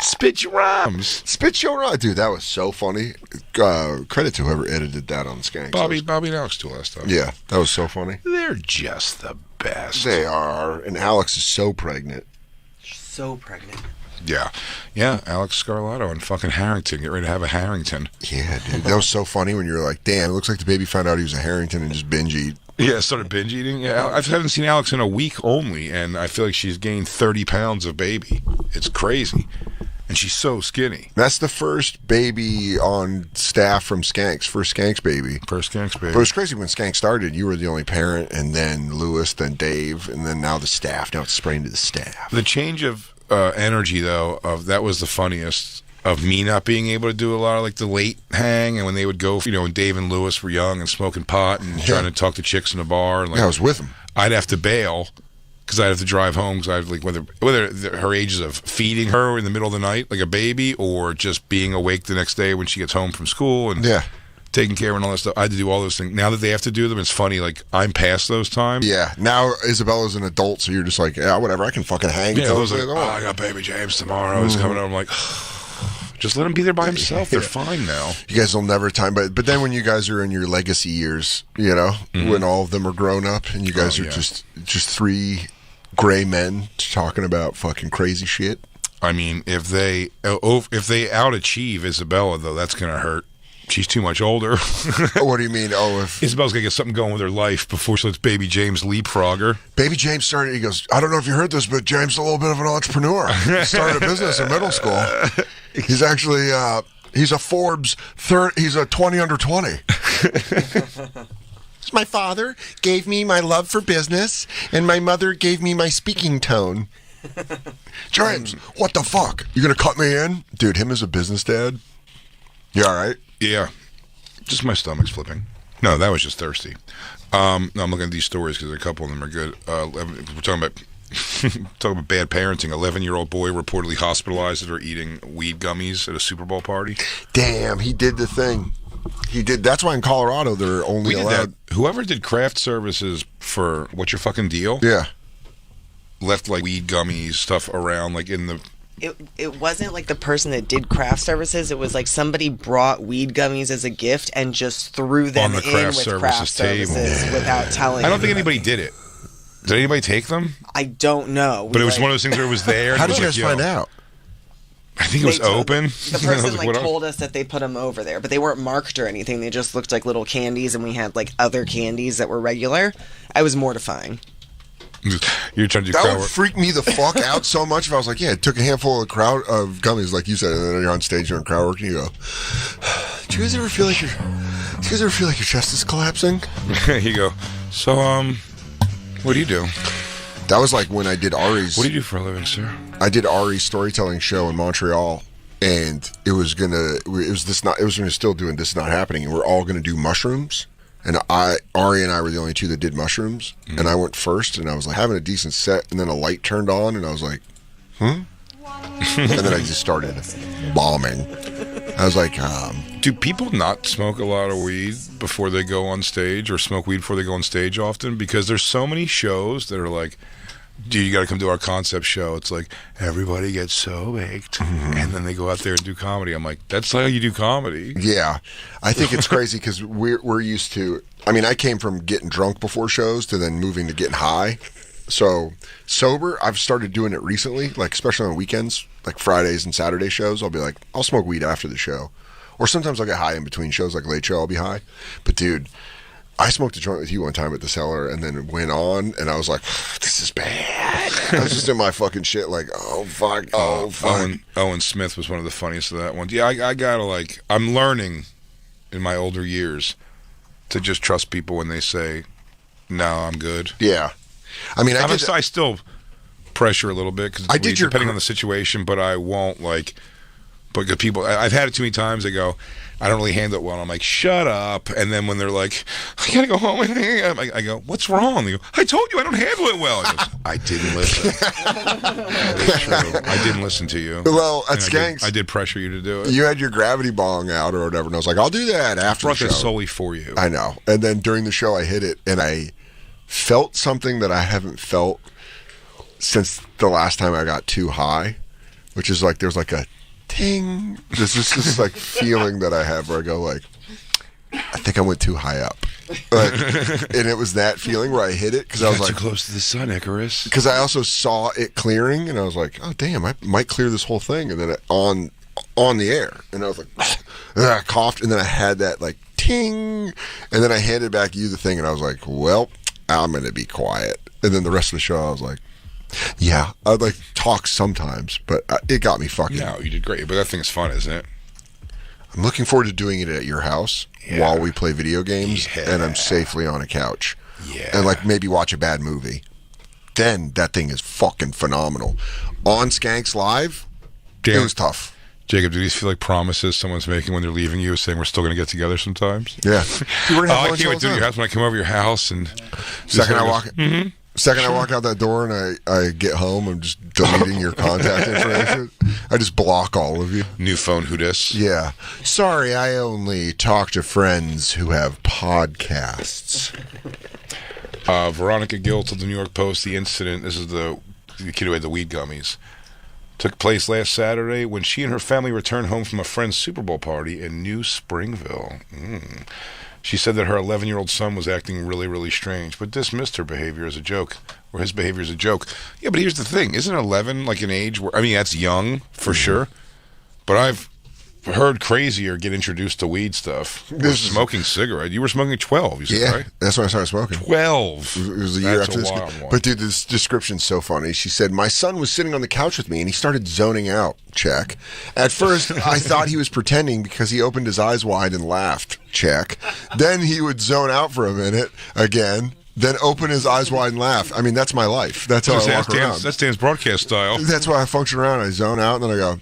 Spit your rhymes. Spit your rhymes. Dude, that was so funny. Credit to whoever edited that on Skanks. Bobby and Alex too last time. Yeah, that was so funny. They're just the best. They are. And Alex is so pregnant. So pregnant. Yeah, Alex Scarlato and fucking Harrington. Get ready to have a Harrington. Yeah, dude. That was so funny when you were like, damn, it looks like the baby found out he was a Harrington and just binge eat. Yeah, started binge eating. Yeah, I haven't seen Alex in a week only, and I feel like she's gained 30 pounds of baby. It's crazy. And she's so skinny. That's the first baby on staff from Skanks. First Skanks baby. But it was crazy when Skanks started. You were the only parent, and then Lewis, then Dave, and then now the staff. Now it's spraying to the staff. The change of energy, though, that was the funniest of me not being able to do a lot of like the late hang, and when they would go, when Dave and Lewis were young and smoking pot and trying to talk to chicks in a bar. And, like, I was with them. I'd have to bail because I'd have to drive home because I'd like whether her ages of feeding her in the middle of the night like a baby or just being awake the next day when she gets home from school and taking care of and all that stuff. I had to do all those things. Now that they have to do them, it's funny. Like I'm past those times. Yeah. Now Isabella's an adult, so you're just like, yeah, whatever. I can fucking hang. Yeah. I was like, I got baby James tomorrow. He's coming out. I'm like, just let him be there by himself. They're fine now. You guys will never time, but then when you guys are in your legacy years, when all of them are grown up and you guys are just 3 gray men talking about fucking crazy shit. I mean, if they out-achieve Isabella, though, that's gonna hurt. She's too much older. What do you mean? Oh, if Isabella's gonna get something going with her life before she lets baby James leapfrog her. Baby James started. He goes, I don't know if you heard this, but James is a little bit of an entrepreneur. He started a business in middle school. He's actually he's a Forbes he's a 20 under 20. My father gave me my love for business, and my mother gave me my speaking tone. James, what the fuck? You gonna cut me in? Dude, him as a business dad? You all right? Yeah. Just my stomach's flipping. No, that was just thirsty. No, I'm looking at these stories because a couple of them are good. We're talking about bad parenting. 11-year-old boy reportedly hospitalized after eating weed gummies at a Super Bowl party. Damn, he did the thing. He did. That's why in Colorado they're only allowed. Whoever did craft services for What's Your Fucking Deal? Yeah. Left like weed gummies stuff around, like in the. It wasn't like the person that did craft services. It was like somebody brought weed gummies as a gift and just threw them on the craft services without telling. I don't think anybody did it. Did anybody take them? I don't know. But it was one of those things where it was there. How did you guys find out? I think it was open. The person told us that they put them over there, but they weren't marked or anything. They just looked like little candies, and we had like other candies that were regular. I was mortifying. You're trying to do That crowd would work. freak me the fuck out so much if I was like, yeah, it took a handful of gummies, like you said, and then you're on stage doing crowd work, and you go, do you guys ever feel like your chest is collapsing? You go, so, what do you do? That was like when I did Ari's. What do you do for a living, sir? I did Ari's storytelling show in Montreal, and it was gonna still doing This Is Not Happening, and we're all gonna do mushrooms. And Ari and I were the only two that did mushrooms, and I went first, and I was like having a decent set, and then a light turned on, and I was like, and then I just started bombing. I was like, do people not smoke a lot of weed before they go on stage, or smoke weed before they go on stage often? Because there's so many shows that are like, dude, you got to come to our concept show. It's like everybody gets so baked, and then they go out there and do comedy. I'm like, that's how you do comedy. Yeah, I think it's crazy because we're used to. I mean, I came from getting drunk before shows to then moving to getting high. So sober, I've started doing it recently, like especially on weekends, like Fridays and Saturday shows. I'll be like, I'll smoke weed after the show, or sometimes I'll get high in between shows, like late show. I'll be high, but dude, I smoked a joint with you one time at the Cellar, and then it went on, and I was like, this is bad. I was just in my fucking shit, like, oh, fuck, oh, fuck. Owen Smith was one of the funniest of that one. Yeah, I gotta, like, I'm learning in my older years to just trust people when they say, no, I'm good. Yeah. I mean, I still pressure a little bit, because depending on the situation, but I won't, like, but the people, I've had it too many times, they go, I don't really handle it well. I'm like, shut up. And then when they're like, I gotta go home, I go, what's wrong? They go, I told you I don't handle it well. He goes, I didn't listen. I didn't listen to you. Well, at Skanks, I did pressure you to do it. You had your gravity bong out or whatever, and I was like, I'll do that after the show. I brought that solely for you. I know. And then during the show, I hit it, and I felt something that I haven't felt since the last time I got too high, which is like, there's like a ting. There's just this like feeling that I have where I go like, I think I went too high up, and it was that feeling where I hit it because I was like, too close to the sun, Icarus. Because I also saw it clearing, and I was like, oh damn, I might clear this whole thing, and then on the air, and I was like, and then I coughed, and then I had that like ting, and then I handed back you the thing, and I was like, well, I'm gonna be quiet, and then the rest of the show I was like, yeah, I'd like talk sometimes, but it got me fucking. No, you did great, but that thing's fun, isn't it? I'm looking forward to doing it at your house while we play video games, and I'm safely on a couch, and like maybe watch a bad movie. Then that thing is fucking phenomenal. On Skanks Live, it was tough. Jacob, do these feel like promises someone's making when they're leaving you, saying we're still going to get together sometimes? Yeah. I can't wait to your house when I come over your house and second I walk out that door and I get home, I'm just deleting your contact information. I just block all of you. New phone, who dis? Yeah. Sorry, I only talk to friends who have podcasts. Veronica Gill told the New York Post the incident, this is the kid who had the weed gummies, took place last Saturday when she and her family returned home from a friend's Super Bowl party in New Springville. She said that her 11-year-old son was acting really, really strange, but dismissed her behavior as a joke, or his behavior as a joke. Yeah, but here's the thing. Isn't 11 like an age where, I mean, that's young, for sure, but I've heard crazier get introduced to weed stuff. Smoking cigarette. You were smoking at 12, you said, right? That's when I started smoking. 12. It was a year That's after this. wild one. But dude, this description's so funny. She said, my son was sitting on the couch with me and he started zoning out. Check. At first, I thought he was pretending because he opened his eyes wide and laughed. Check. Then he would zone out for a minute again. Then open his eyes wide and laugh. I mean, that's my life. That's how I walk around. That's Dan's broadcast style. That's why I function around. I zone out, and then I go,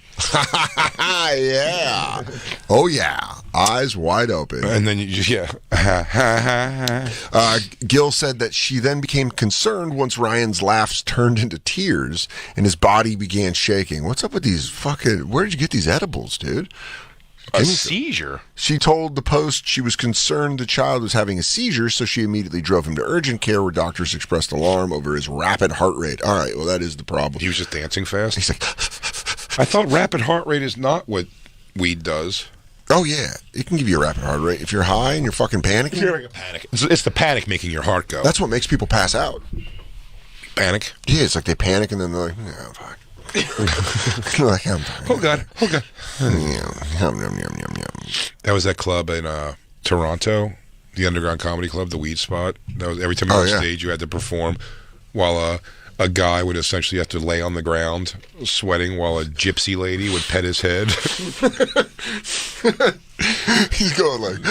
yeah. Oh, yeah. Eyes wide open. And then you just, Gil said that she then became concerned once Ryan's laughs turned into tears, and his body began shaking. What's up with these fucking... Where did you get these edibles, dude? A seizure? She told the Post she was concerned the child was having a seizure, so she immediately drove him to urgent care where doctors expressed alarm over his rapid heart rate. All right, well, that is the problem. He was just dancing fast? He's like... I thought rapid heart rate is not what weed does. Oh, yeah. It can give you a rapid heart rate. If you're high and you're fucking panicking... If you're having a panic. It's the panic making your heart go. That's what makes people pass out. Panic? Yeah, it's like they panic and then they're like, no, fuck. Like, oh God. That was that club in Toronto, the Underground Comedy Club, the Weed Spot. That was every time you were on stage, you had to perform. while a guy would essentially have to lay on the ground sweating while a gypsy lady would pet his head. He's going like,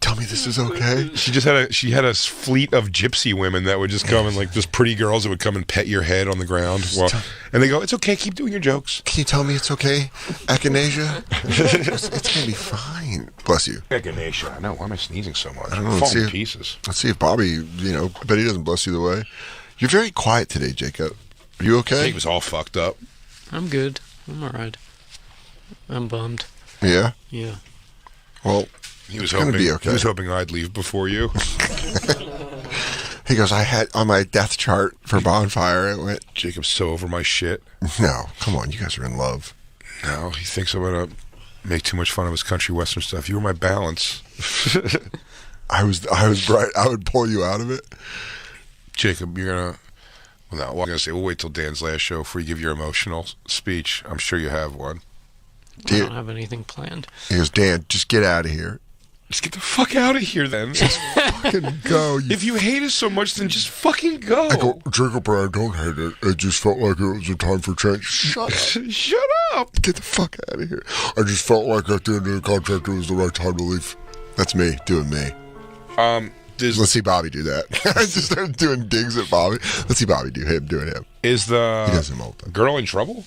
tell me this is okay. She had a fleet of gypsy women that would just come and like just pretty girls that would come and pet your head on the ground. And they go, it's okay, keep doing your jokes. Can you tell me it's okay, Echinacea? It's going to be fine. Bless you. Echinacea. I know. Why am I sneezing so much? I don't know. Falling to pieces. Let's see if Bobby, I bet he doesn't bless you the way. You're very quiet today, Jacob. Are you okay? He was all fucked up. I'm good. I'm all right. I'm bummed. Yeah? Yeah. Well, he was hoping be okay. He was hoping I'd leave before you. He goes, I had on my death chart for Bonfire, it went, Jacob's so over my shit. No, come on, you guys are in love. No, he thinks I'm going to make too much fun of his country western stuff. You were my balance. I was bright. I would pull you out of it. Jacob, you're going to... Well, no, I'm going to say, we'll wait till Dan's last show before you give your emotional speech. I'm sure you have one. I don't have anything planned. He goes, Dan, just get out of here. Just get the fuck out of here, then. Just fucking go. If you hate us so much, then just fucking go. I go, Jacob, I don't hate it. It just felt like it was a time for change. Shut up. Shut up. Get the fuck out of here. I just felt like at the end of the contract, it was the right time to leave. That's me, doing me. Let's see Bobby do that. I just started doing digs at Bobby. Let's see Bobby do him doing him. Is the he does him all the time. Girl in trouble?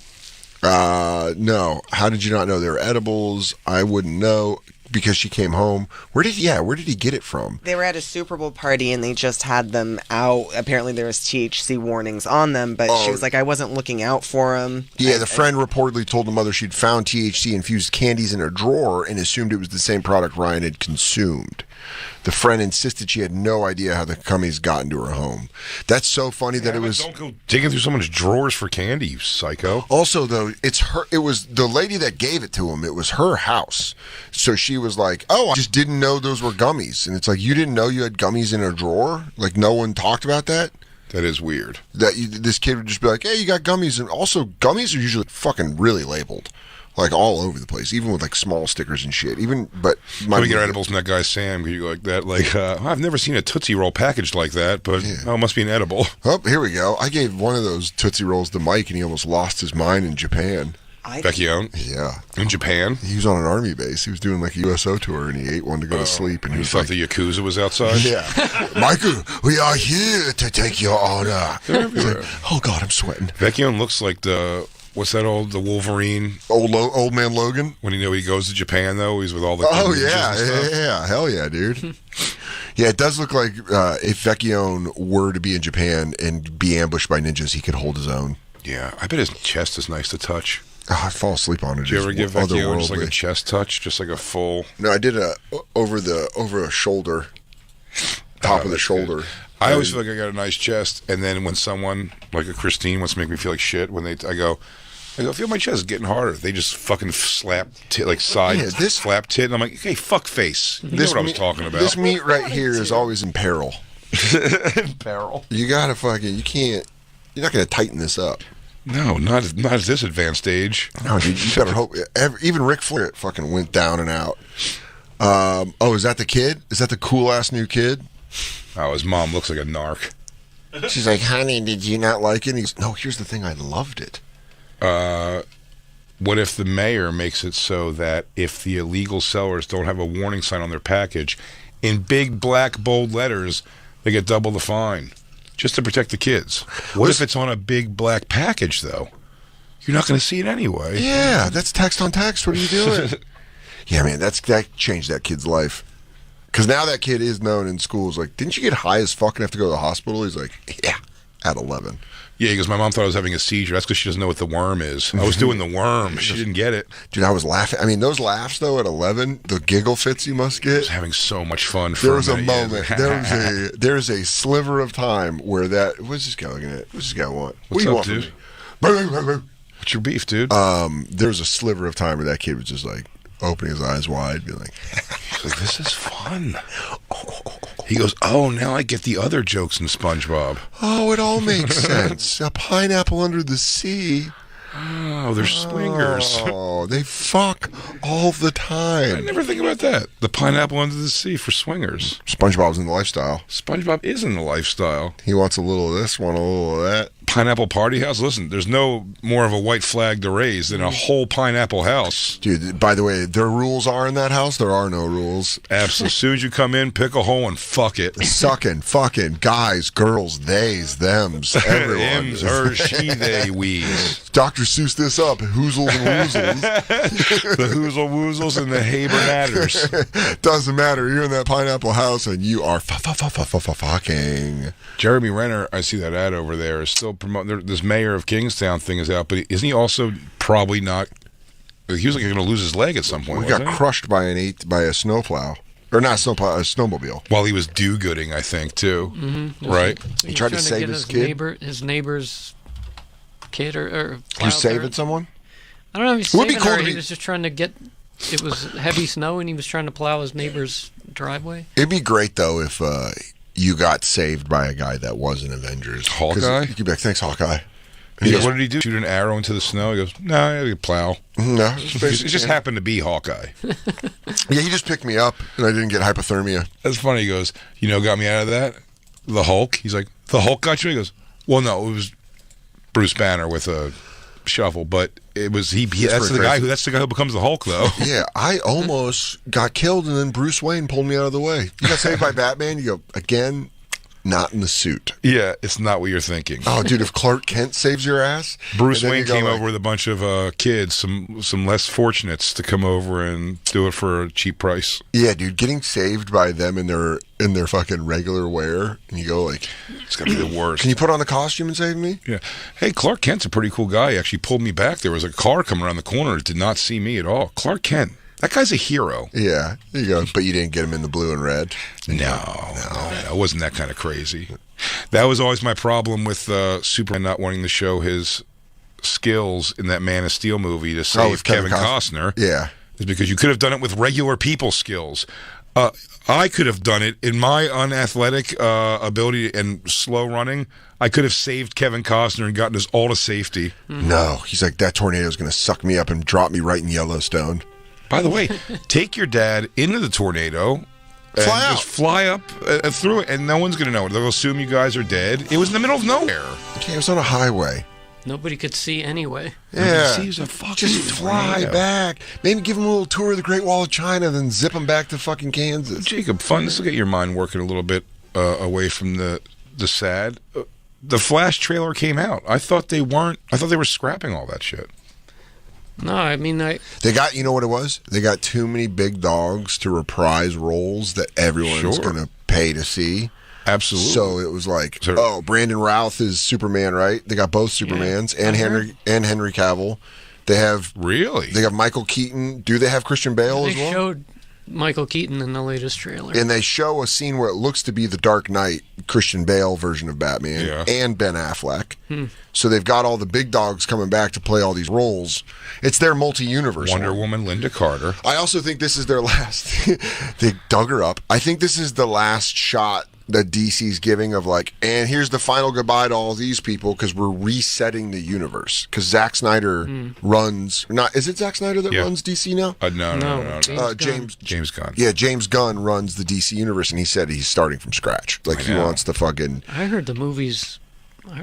No. How did you not know they were edibles? I wouldn't know because she came home. Where did he get it from? They were at a Super Bowl party and they just had them out. Apparently there was THC warnings on them, but she was like, I wasn't looking out for them. Yeah, the friend reportedly told the mother she'd found THC-infused candies in a drawer and assumed it was the same product Ryan had consumed. The friend insisted she had no idea how the gummies got into her home. That's so funny that it was... Don't go digging through someone's drawers for candy, you psycho. Also, though, it was the lady that gave it to him. It was her house. So she was like, oh, I just didn't know those were gummies. And it's like, you didn't know you had gummies in a drawer? Like, no one talked about that? That is weird. This kid would just be like, hey, you got gummies. And also, gummies are usually fucking really labeled. Like all over the place, even with like small stickers and shit. But we get edibles from that guy Sam. You like that? Like I've never seen a Tootsie Roll packaged like that, but it must be an edible. Oh, here we go. I gave one of those Tootsie Rolls to Mike, and he almost lost his mind in Japan. Vecchione? Yeah, in Japan. He was on an army base. He was doing like a USO tour, and he ate one to go to sleep. And he thought the Yakuza was outside. Yeah, Michael, we are here to take your order. Like, oh God, I'm sweating. Vecchione looks like the. What's that the Wolverine? Old man Logan? When he goes to Japan, though, he's with all the yeah. Hell yeah, dude. Yeah, it does look like if Vecchione were to be in Japan and be ambushed by ninjas, he could hold his own. Yeah, I bet his chest is nice to touch. Oh, I fall asleep on it. Did you ever give Vecchione just like a chest touch? Just like a full... No, I did over a shoulder. Top of the shoulder. I always feel like I got a nice chest, and then when someone, like a Christine, wants to make me feel like shit, I go, feel my chest is getting harder. They just fucking slap tit, like slap tit, and I'm like, hey, fuck face. You know what I was talking about. This meat right here is always in peril. In peril? You gotta you're not gonna tighten this up. No, not at this advanced age. No, dude, you better hope. Even Ric Flair fucking went down and out. Is that the kid? Is that the cool-ass new kid? Oh, his mom looks like a narc. She's like, honey, did you not like it? And he's, no, here's the thing, I loved it. What if the mayor makes it so that if the illegal sellers don't have a warning sign on their package, in big black bold letters, they get double the fine, just to protect the kids? What if it's on a big black package, though? You're not going to see it anyway. Yeah, that's text on text. What are you doing? Yeah, man, that changed that kid's life. Because now that kid is known in schools. Like, didn't you get high as fuck and have to go to the hospital? He's like, yeah, at 11. Yeah, because my mom thought I was having a seizure. That's because she doesn't know what the worm is. I was doing the worm. She didn't get it. Dude, I was laughing. I mean, those laughs, though, at 11, the giggle fits you must get. I was having so much fun. There was a moment. There's a sliver of time where that... What's this guy looking at? What's this guy want? What's what up, do you dude? want from me? What's your beef, dude? There was a sliver of time where that kid was just like, opening his eyes wide, being like, he's like, this is fun. He goes, oh, now I get the other jokes in SpongeBob. Oh, it all makes sense. A pineapple under the sea. Oh, they're swingers. Oh, they fuck all the time. I never think about that. The pineapple under the sea for swingers. SpongeBob's in the lifestyle. SpongeBob is in the lifestyle. He wants a little of this, want a little of that. Pineapple party house. Listen, there's no more of a white flag to raise than a whole pineapple house. Dude, by the way, their rules are in that house. There are no rules. Absolutely. As soon as you come in, pick a hole and fuck it. Sucking, fucking, guys, girls, theys, thems, everyone. Hims, her, she, they, we's. Dr. Seuss this up. Hoozles and woozles. The hoozle woozles and the habernatters. Doesn't matter. You're in that pineapple house and you are fucking. Jeremy Renner, I see that ad over there, is still promoting. This mayor of Kingstown thing is out, but isn't he also probably not? He was like going to lose his leg at some point. We got crushed by a snowplow. Or not a snowplow, a snowmobile. While he was do-gooding, I think, too. Mm-hmm. Right? He tried to save his kid? His neighbor's kid or he was saving someone? I don't know if he's saving her. He was just trying to get... It was heavy snow, and he was trying to plow his neighbor's driveway. It'd be great, though, if you got saved by a guy that was in Avengers. Hawkeye? You'd be like, thanks, Hawkeye. Yeah, what did he do? Shoot an arrow into the snow? He goes, no, I had to plow. No. It just happened to be Hawkeye. Yeah, he just picked me up, and I didn't get hypothermia. That's funny. He goes, you know, got me out of that? The Hulk. He's like, the Hulk got you? He goes, well, no, it was Bruce Banner with a shovel, but it was that's the guy who becomes the Hulk, though. Yeah, I almost got killed, and then Bruce Wayne pulled me out of the way. You got saved by Batman, you go, again, not in the suit. Yeah, it's not what you're thinking. Oh, dude, if Clark Kent saves your ass... Bruce Wayne came over with a bunch of kids, some less fortunates, to come over and do it for a cheap price. Yeah, dude, getting saved by them in their fucking regular wear, and you go like... It's going to be the worst. Can you put on the costume and save me? Yeah. Hey, Clark Kent's a pretty cool guy. He actually pulled me back. There was a car coming around the corner that did not see me at all. Clark Kent. That guy's a hero. Yeah, there you go. But you didn't get him in the blue and red? No, it wasn't that kind of crazy. That was always my problem with Superman not wanting to show his skills in that Man of Steel movie to save Kevin Costner. Yeah. Is because you could have done it with regular people skills. I could have done it in my unathletic ability and slow running. I could have saved Kevin Costner and gotten us all to safety. Mm-hmm. No, he's like, that tornado is going to suck me up and drop me right in Yellowstone. By the way, take your dad into the tornado and just fly up through it, and no one's going to know. They'll assume you guys are dead. It was in the middle of nowhere. Okay, it was on a highway. Nobody could see anyway. Yeah. Just fly back. Maybe give him a little tour of the Great Wall of China, then zip him back to fucking Kansas. Jacob, this will get your mind working a little bit away from the sad. The Flash trailer came out. I thought they were scrapping all that shit. No, I mean, they got, you know what it was? They got too many big dogs to reprise roles that everyone's going to pay to see. Absolutely. So it was like, Brandon Routh is Superman, right? They got both Supermans and Henry Cavill. They have They have Michael Keaton. Do they have Christian Bale as well? They showed Michael Keaton in the latest trailer. And they show a scene where it looks to be the Dark Knight, Christian Bale version of Batman, and Ben Affleck. So they've got all the big dogs coming back to play all these roles. It's their multi-universe. Wonder Woman, Linda Carter. I also think this is their last... They dug her up. I think this is the last shot that DC's giving of like, and here's the final goodbye to all these people because we're resetting the universe. Because Zack Snyder runs... Is it Zack Snyder that runs DC now? No. James Gunn. Yeah, James Gunn runs the DC universe, and he said he's starting from scratch. Like, he wants the fucking... I heard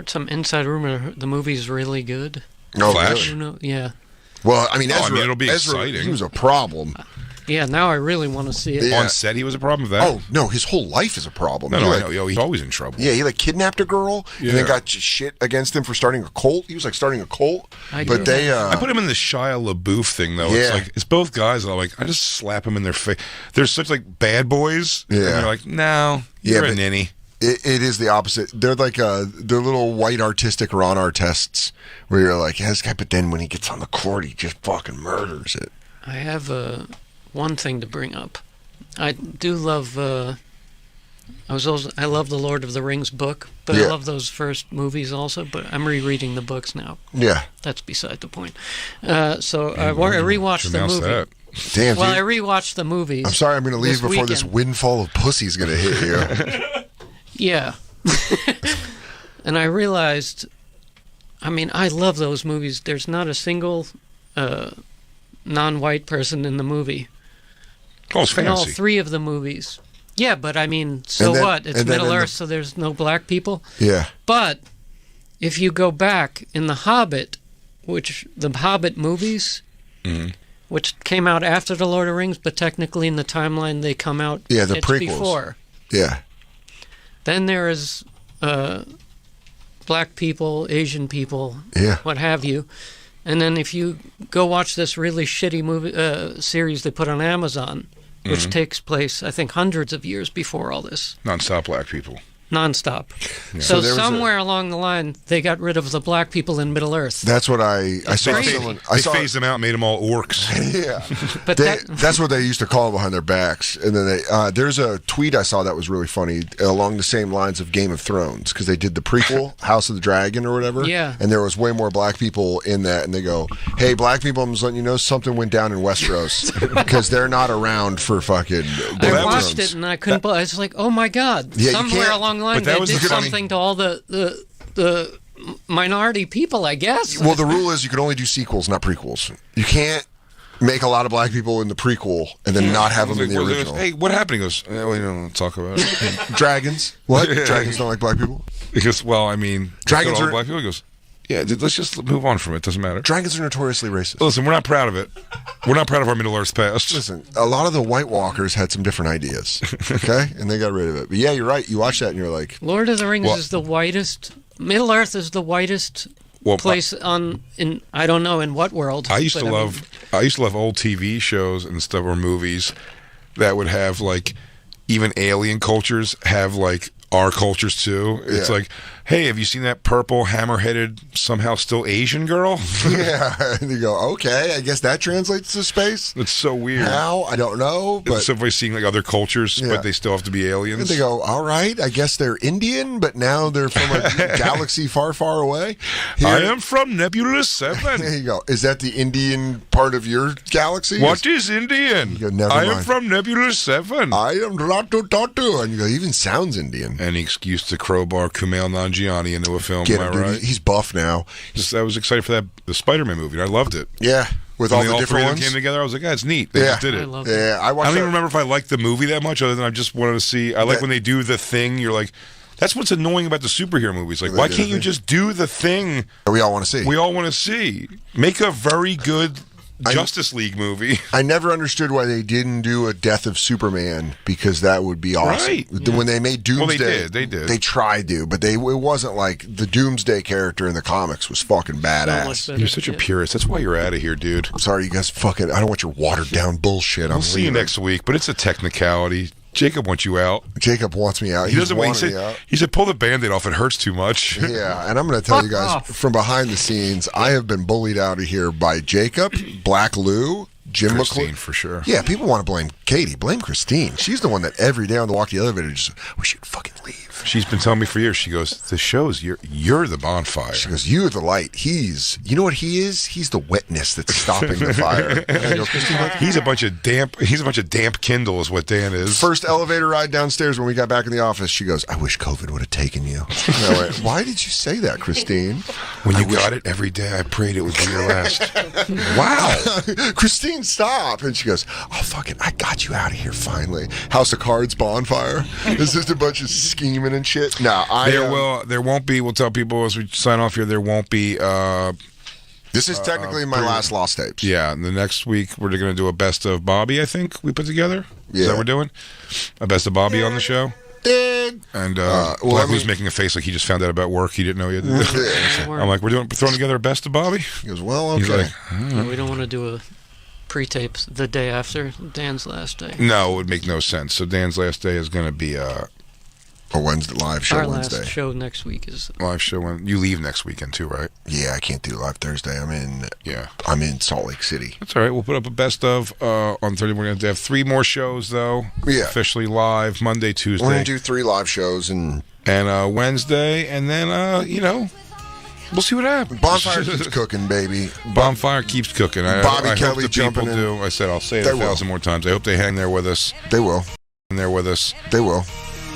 some inside rumor the movie's really good. No, Flash? Really? Yeah. Well, I mean, Ezra, it'll be exciting. He was a problem. Yeah, now I really want to see it. On set, he was a problem with that? Oh, no, his whole life is a problem. No, I know. Yo, he's always in trouble. Yeah, he kidnapped a girl and then got shit against him for starting a cult. He was starting a cult. I put him in the Shia LaBeouf thing, though. Yeah. It's like, it's both guys, and I'm like, I just slap him in their face. They're such like bad boys. Yeah. And they're like, no, you're a ninny. It is the opposite. They're like they're little white artistic Ron Artests where you're like, yeah, this guy, but then when he gets on the court, he just fucking murders it. I have one thing to bring up. I do love. I love the Lord of the Rings book, but I love those first movies also. But I'm rereading the books now. Yeah, that's beside the point. So I rewatched the movie. That. Damn. Well, I rewatched the movies. I'm sorry, I'm going to leave before weekend. This windfall of pussy is going to hit you. Yeah. And I realized I mean, I love those movies. There's not a single non-white person in the movie. Oh, it's In all fantasy. 3 of the movies. Yeah, but I mean, so then- what? It's and then Middle in Earth, so there's no black people. Yeah. But if you go back in The Hobbit, the Hobbit movies, which came out after The Lord of the Rings, but technically in the timeline they come out Yeah, the it's prequels. before. Yeah. Then there is black people, Asian people, Yeah. what have you. And then if you go watch this really shitty movie series they put on Amazon, which takes place, I think, hundreds of years before all this. Non-stop black people. Non-stop. Yeah. So there was somewhere along the line, they got rid of the black people in Middle Earth. That's what I saw. crazy. Someone. They phased them out and made them all orcs. Yeah, But that's what they used to call behind their backs. And then there's a tweet I saw that was really funny along the same lines of Game of Thrones because they did the prequel House of the Dragon or whatever. Yeah. And there was way more black people in that, and they go, "Hey, black people, I'm just letting you know something went down in Westeros because they're not around for fucking." Game I of watched Thrones." it and I couldn't believe. It's like, oh my god! Yeah, you Somewhere can't- along the line, but that they was did the- something to all the minority people, I guess. Well, the rule is you can only do sequels, not prequels. You can't make a lot of black people in the prequel and then not have them in the Well, original. Hey, what happened? He goes, we don't talk about it. Dragons? What? Yeah. Dragons don't like black people? He goes, well, I mean, Dragons all are- black people. He goes, yeah, let's just move on from it. Doesn't matter. Dragons are notoriously racist. Listen, we're not proud of it. We're not proud of our Middle Earth past. Listen, a lot of the White Walkers had some different ideas, okay? And they got rid of it. But yeah, you're right. You watch that and you're like... Lord of the Rings Well- is the whitest. Middle Earth is the whitest place in I don't know in what world. I used but to love old TV shows and stuff or movies that would have like even alien cultures have like our cultures too. It's Yeah. like, hey, have you seen that purple hammer-headed somehow still Asian girl? Yeah, and you go, okay, I guess that translates to space. It's so weird. How? I don't know, but... It's everybody seeing like other cultures, Yeah. but they still have to be And aliens. they go, all right, I guess they're Indian, but now they're from a galaxy far, far away. I am from Nebula 7. There you go. Is that the Indian part of your galaxy? What is Indian? You go, never I am mind. from Nebula 7. I am Ratu Tatu. And you go, he even sounds Indian. Any excuse to crowbar Kumail Nanjiani into a film, Get am him, I dude. right? He's buff now. I was excited for the Spider-Man movie. I loved it. Yeah, with When all they the three different of them ones. came together, I was like, "Yeah, it's neat." They Yeah. just did it. I love Yeah, I I watched don't that. even remember if I liked the movie that much, other than I just wanted to see. I like when they do the thing. You're like, that's what's annoying about the superhero movies. Like, They why do can't the you thing. just do the thing We all want to see. we all want to see? Make a very good Justice League movie. I never understood why they didn't do a Death of Superman because that would be awesome. Right. When they made Doomsday, Well, they did. They tried to, but it wasn't like the Doomsday character in the comics was fucking badass. You're such a purist. That's why you're out of here, dude. I'm sorry, you guys. Fucking, I don't want your watered down bullshit. I'll I'm see you leaving. next week, but it's a technicality. Jacob wants you out. Jacob wants me out. He doesn't want. wanted me out. He said, pull the Band-Aid off. It hurts too much. Yeah, and I'm going to tell you guys from behind the scenes, I have been bullied out of here by Jacob, Black Lou, Jim Christine, McClure. for sure. Yeah, people want to blame Katie. Blame Christine. She's the one that every day on the walk to the elevator just, we should fucking leave. She's been telling me for years. She goes, the show's you're the bonfire. She goes, you're the light. You know what he is? He's the wetness that's stopping the fire. And I go, Christine, what? He's a bunch of damp Kindle is what Dan is. First elevator ride downstairs when we got back in the office, she goes, I wish COVID would have taken you. And I went, why did you say that, Christine? When you got it every day, I prayed it would be your last. Wow. Christine, stop. And she goes, oh, fucking, I got you out of here finally. House of Cards, Bonfire. It's just a bunch of scheming and shit. No, There won't be, we'll tell people as we sign off here, there won't be. This is technically my last Lost Tapes. Yeah, and the next week we're going to do a best of Bobby, I think we put together. Is Yeah. that what we're doing? A best of Bobby on the show? And Black Lou's making a face like he just found out about work. He didn't know he had to do. Yeah. I'm like, we're throwing together a best of Bobby? He goes, well, okay. He's like, We don't want to do a pre-tape the day after Dan's last day. no, it would make no sense. So Dan's last day is going to be a Wednesday live show. Our Wednesday last show next week is live show. When you leave next weekend too, right? Yeah, I can't do live Thursday. I'm Yeah. in Salt Lake City. That's all right. We'll put up a best of on Thursday. We're going to have 3 more shows though. Yeah. Officially live Monday, Tuesday. We're gonna do 3 live shows and Wednesday, and then we'll see what happens. Bonfire keeps cooking, baby. Bonfire keeps cooking. Bobby I Kelly hope the jumping people in. do. I said I'll say it They 1,000 more times. I hope they hang there with us. They will. Hang there with us. They will.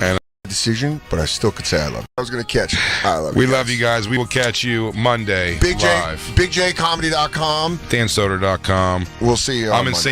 And decision, but I still could say I love you. I was going to catch it. I love you. We love you guys. We will catch you Monday Big J, live. BigJComedy.com. DanSoder.com. We'll see you on I'm in Monday. St.